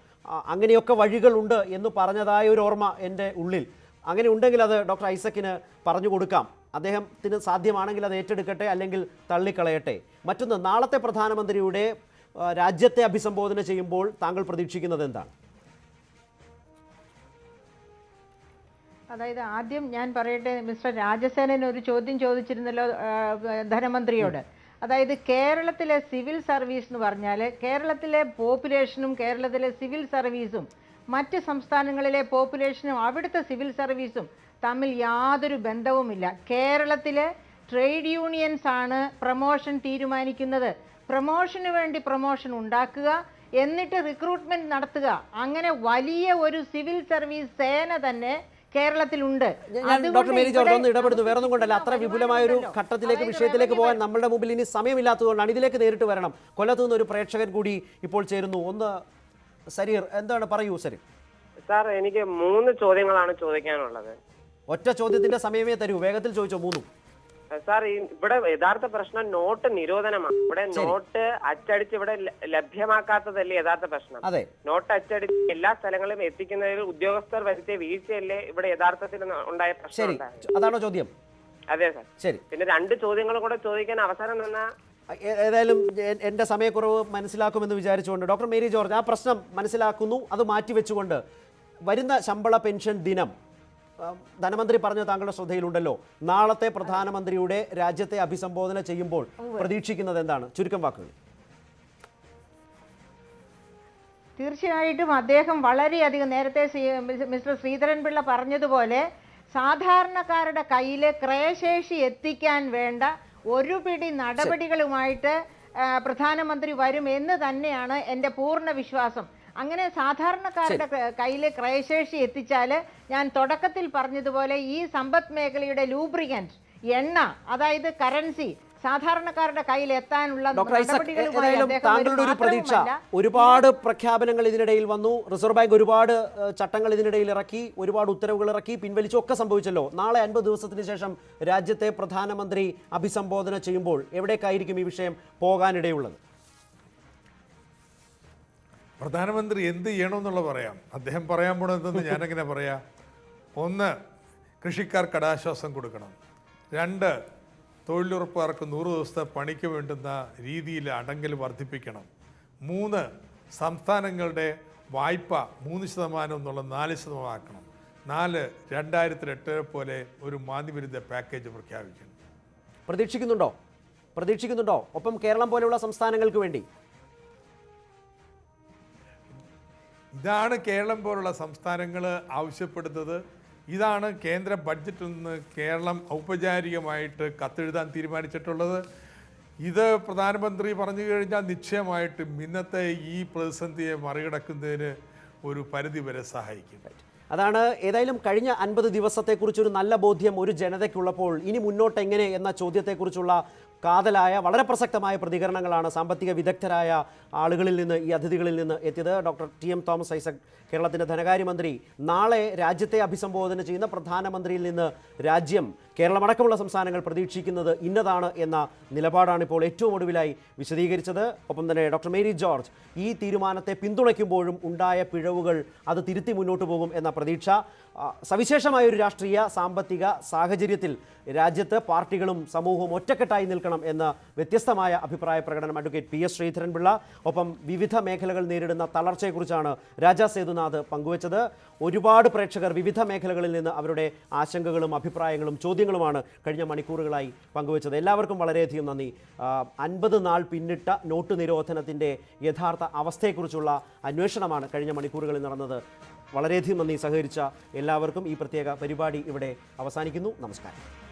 അങ്ങനെയൊക്കെ വഴികളുണ്ട് എന്ന് പറഞ്ഞതായ ഒരു ഓർമ്മ എൻ്റെ ഉള്ളിൽ. അങ്ങനെ ഉണ്ടെങ്കിൽ അത് ഡോക്ടർ ഐസക്കിന് പറഞ്ഞു കൊടുക്കാം. അദ്ദേഹത്തിന് സാധ്യമാണെങ്കിൽ അത് ഏറ്റെടുക്കട്ടെ, അല്ലെങ്കിൽ തള്ളിക്കളയട്ടെ. മറ്റൊന്ന്, നാളത്തെ പ്രധാനമന്ത്രിയുടെ രാജ്യത്തെ അഭിസംബോധന ചെയ്യുമ്പോൾ താങ്കൾ പ്രതീക്ഷിക്കുന്നത് എന്താണ്? അതായത് ആദ്യം ഞാൻ പറയട്ടെ, മിസ്റ്റർ രാജസേനൻ ഒരു ചോദ്യം ചോദിച്ചിരുന്നല്ലോ ധനമന്ത്രിയോട്. അതായത് കേരളത്തിലെ സിവിൽ സർവീസ് എന്ന് പറഞ്ഞാൽ കേരളത്തിലെ പോപ്പുലേഷനും കേരളത്തിലെ സിവിൽ സർവീസും മറ്റ് സംസ്ഥാനങ്ങളിലെ പോപ്പുലേഷനും അവിടുത്തെ സിവിൽ സർവീസും തമ്മിൽ യാതൊരു ബന്ധവുമില്ല. കേരളത്തിലെ ട്രേഡ് യൂണിയൻസ് ആണ് പ്രമോഷൻ തീരുമാനിക്കുന്നത്. പ്രമോഷന് വേണ്ടി പ്രമോഷൻ ഉണ്ടാക്കുക, എന്നിട്ട് റിക്രൂട്ട്മെന്റ് നടത്തുക. അങ്ങനെ വലിയ ഒരു സിവിൽ സർവീസ് സേന തന്നെ കേരളത്തിലുണ്ട്. ഡോക്ടർ മേരി ജോർജ് ഒന്ന് ഇടപെടുന്നു, വേറൊന്നും കൊണ്ടല്ല. അത്ര വിപുലമായ ഒരു ഘട്ടത്തിലേക്ക്, വിഷയത്തിലേക്ക് പോകാൻ നമ്മുടെ മുമ്പിൽ ഇനി സമയമില്ലാത്തതുകൊണ്ടാണ്. ഇതിലേക്ക് നേരിട്ട് വരണം. കൊല്ലത്തു നിന്ന് ഒരു പ്രേക്ഷകൻ കൂടി ഇപ്പോൾ ചേരുന്നു. ഒന്ന് സരീർ, എന്താണ്, പറയൂ സരീർ. സാർ, എനിക്ക് 3 ചോദ്യങ്ങളാണ് ചോദിക്കാനുള്ളത്. ഒറ്റ ചോദ്യത്തിന്റെ സമയമേ തരൂ, വേഗത്തിൽ ചോദിച്ചോ. 3. സാർ, ഇവിടെ യഥാർത്ഥ പ്രശ്നം നോട്ട് നിരോധനമാണ്. ഇവിടെ നോട്ട് അച്ചടിച്ച് ഇവിടെ ലഭ്യമാക്കാത്തതല്ലേ യഥാർത്ഥ പ്രശ്നം. നോട്ട് അച്ചടിച്ച് എല്ലാ സ്ഥലങ്ങളിലും എത്തിക്കുന്നതിൽ ഉദ്യോഗസ്ഥർ വരുത്തിയ വീഴ്ചയല്ലേ ഇവിടെ യഥാർത്ഥത്തിൽ ഉണ്ടായ പ്രശ്നം. അതാണോ ചോദ്യം? അതെ സാർ. ശരി, പിന്നെ 2 ചോദ്യങ്ങളും കൂടെ ചോദിക്കാൻ അവസരം തന്ന. ഏതായാലും എൻ്റെ സമയക്കുറവ് മനസ്സിലാക്കുമെന്ന് വിചാരിച്ചുകൊണ്ട് ഡോക്ടർ മേരി ജോർജ് ആ പ്രശ്നം മനസ്സിലാക്കുന്നു. അത് മാറ്റിവെച്ചുകൊണ്ട് വരുന്ന ശമ്പള പെൻഷൻ ദിനം ധനമന്ത്രി പറഞ്ഞ താങ്കളുടെ ശ്രദ്ധയിലുണ്ടല്ലോ. നാളത്തെ പ്രധാനമന്ത്രിയുടെ രാജ്യത്തെ അഭിസംബോധന ചെയ്യുമ്പോൾ പ്രതീക്ഷിക്കുന്നത് എന്താണ്? ചുരുക്കം വാക്കുകൾ. തീർച്ചയായിട്ടും അദ്ദേഹം വളരെയധികം, നേരത്തെ മിസ്റ്റർ ശ്രീധരൻപിള്ള പറഞ്ഞതുപോലെ, സാധാരണക്കാരുടെ കയ്യിൽ ക്രയശേഷി എത്തിക്കാൻ വേണ്ട ഒരു പിടി നടപടികളുമായിട്ട് പ്രധാനമന്ത്രി വരും എന്ന് തന്നെയാണ് എൻ്റെ പൂർണ്ണ വിശ്വാസം. അങ്ങനെ സാധാരണക്കാരുടെ കയ്യിൽ ക്രയശേഷി എത്തിച്ചാൽ, ഞാൻ തുടക്കത്തിൽ പറഞ്ഞതുപോലെ, ഈ സമ്പദ് മേഖലയുടെ ലൂബ്രിക്കൻറ്റ് എണ്ണ, അതായത് കറൻസി, സാധാരണക്കാരുടെ കയ്യിൽ എത്താനുള്ള താങ്കളുടെ ഒരു പ്രതീക്ഷ. ഒരുപാട് പ്രഖ്യാപനങ്ങൾ ഇതിനിടയിൽ വന്നു. റിസർവ് ബാങ്ക് ഒരുപാട് ചട്ടങ്ങൾ ഇതിനിടയിൽ ഇറക്കി, ഒരുപാട് ഉത്തരവുകൾ ഇറക്കി, പിൻവലിച്ചു, ഒക്കെ സംഭവിച്ചല്ലോ. നാളെ 50 ദിവസത്തിന് ശേഷം രാജ്യത്തെ പ്രധാനമന്ത്രി അഭിസംബോധന ചെയ്യുമ്പോൾ എവിടേക്കായിരിക്കും ഈ വിഷയം പോകാനിടയുള്ളത്? പ്രധാനമന്ത്രി എന്ത് ചെയ്യണമെന്നുള്ള പറയാം. അദ്ദേഹം പറയാൻ പോണതെന്ന് ഞാനെങ്ങനെ പറയാം? 1, കൃഷിക്കാർക്ക് കടാശ്വാസം കൊടുക്കണം. 2, തൊഴിലുറപ്പുകാർക്ക് 100 ദിവസത്തെ പണിക്ക് വേണ്ടുന്ന രീതിയിൽ അടങ്കൽ വർദ്ധിപ്പിക്കണം. 3, സംസ്ഥാനങ്ങളുടെ വായ്പ 3% എന്നുള്ള 4% ആക്കണം. 4, 2008 പോലെ ഒരു മാന്ദ്യവിരുദ്ധ പാക്കേജ് പ്രഖ്യാപിക്കണം. പ്രതീക്ഷിക്കുന്നുണ്ടോ? ഒപ്പം കേരളം പോലെയുള്ള സംസ്ഥാനങ്ങൾക്ക് വേണ്ടി ഇതാണ് കേരളം പോലുള്ള സംസ്ഥാനങ്ങൾ ആവശ്യപ്പെടുന്നത്. ഇതാണ് കേന്ദ്ര ബഡ്ജറ്റിൽ നിന്ന് കേരളം ഔപചാരികമായിട്ട് കത്തെഴുതാൻ തീരുമാനിച്ചിട്ടുള്ളത്. ഇത് പ്രധാനമന്ത്രി പറഞ്ഞു കഴിഞ്ഞാൽ നിശ്ചയമായിട്ടും ഇന്നത്തെ ഈ പ്രതിസന്ധിയെ മറികടക്കുന്നതിന് ഒരു പരിധിവരെ സഹായിക്കും. അതാണ്. ഏതായാലും കഴിഞ്ഞ 50 ദിവസത്തെക്കുറിച്ചൊരു നല്ല ബോധ്യം ഒരു ജനതയ്ക്കുള്ളപ്പോൾ ഇനി മുന്നോട്ട് എങ്ങനെ എന്ന ചോദ്യത്തെക്കുറിച്ചുള്ള കാതലായ വളരെ പ്രസക്തമായ പ്രതികരണങ്ങളാണ് സാമ്പത്തിക വിദഗ്ധരായ ആളുകളിൽ നിന്ന്, ഈ അതിഥികളിൽ നിന്ന് എത്തിയത്. ഡോക്ടർ TM തോമസ് ഐസക്, കേരളത്തിൻ്റെ ധനകാര്യമന്ത്രി, നാളെ രാജ്യത്തെ അഭിസംബോധന ചെയ്യുന്ന പ്രധാനമന്ത്രിയിൽ നിന്ന് രാജ്യം കേരളമടക്കമുള്ള സംസ്ഥാനങ്ങൾ പ്രതീക്ഷിക്കുന്നത് ഇന്നതാണ് എന്ന നിലപാടാണ് ഇപ്പോൾ ഏറ്റവും ഒടുവിലായി വിശദീകരിച്ചത്. ഒപ്പം തന്നെ ഡോക്ടർ മേരി ജോർജ് ഈ തീരുമാനത്തെ പിന്തുണയ്ക്കുമ്പോഴും ഉണ്ടായ പിഴവുകൾ അത് തിരുത്തി മുന്നോട്ട് പോകും എന്ന പ്രതീക്ഷ. സവിശേഷമായൊരു രാഷ്ട്രീയ സാമ്പത്തിക സാഹചര്യത്തിൽ രാജ്യത്ത് പാർട്ടികളും സമൂഹവും ഒറ്റക്കെട്ടായി നിൽക്കണം എന്ന വ്യത്യസ്തമായ അഭിപ്രായ പ്രകടനം അഡ്വക്കേറ്റ് PS ശ്രീധരൻപിള്ള. ഒപ്പം വിവിധ മേഖലകൾ നേരിടുന്ന തളർച്ചയെക്കുറിച്ചാണ് രാജാ സേതുനാഥ് പങ്കുവച്ചത്. ഒരുപാട് പ്രേക്ഷകർ വിവിധ മേഖലകളിൽ നിന്ന് അവരുടെ ആശങ്കകളും അഭിപ്രായങ്ങളും ചോദ്യങ്ങളുമാണ് കഴിഞ്ഞ മണിക്കൂറുകളായി പങ്കുവച്ചത്. എല്ലാവർക്കും വളരെയധികം നന്ദി. 50 നാൾ പിന്നിട്ട നോട്ട് നിരോധനത്തിൻ്റെ യഥാർത്ഥ അവസ്ഥയെക്കുറിച്ചുള്ള അന്വേഷണമാണ് കഴിഞ്ഞ മണിക്കൂറുകളിൽ നടന്നത്. വളരെയധികം നന്ദി സഹകരിച്ച എല്ലാവർക്കും. ഈ പ്രത്യേക പരിപാടി ഇവിടെ അവസാനിക്കുന്നു. നമസ്കാരം.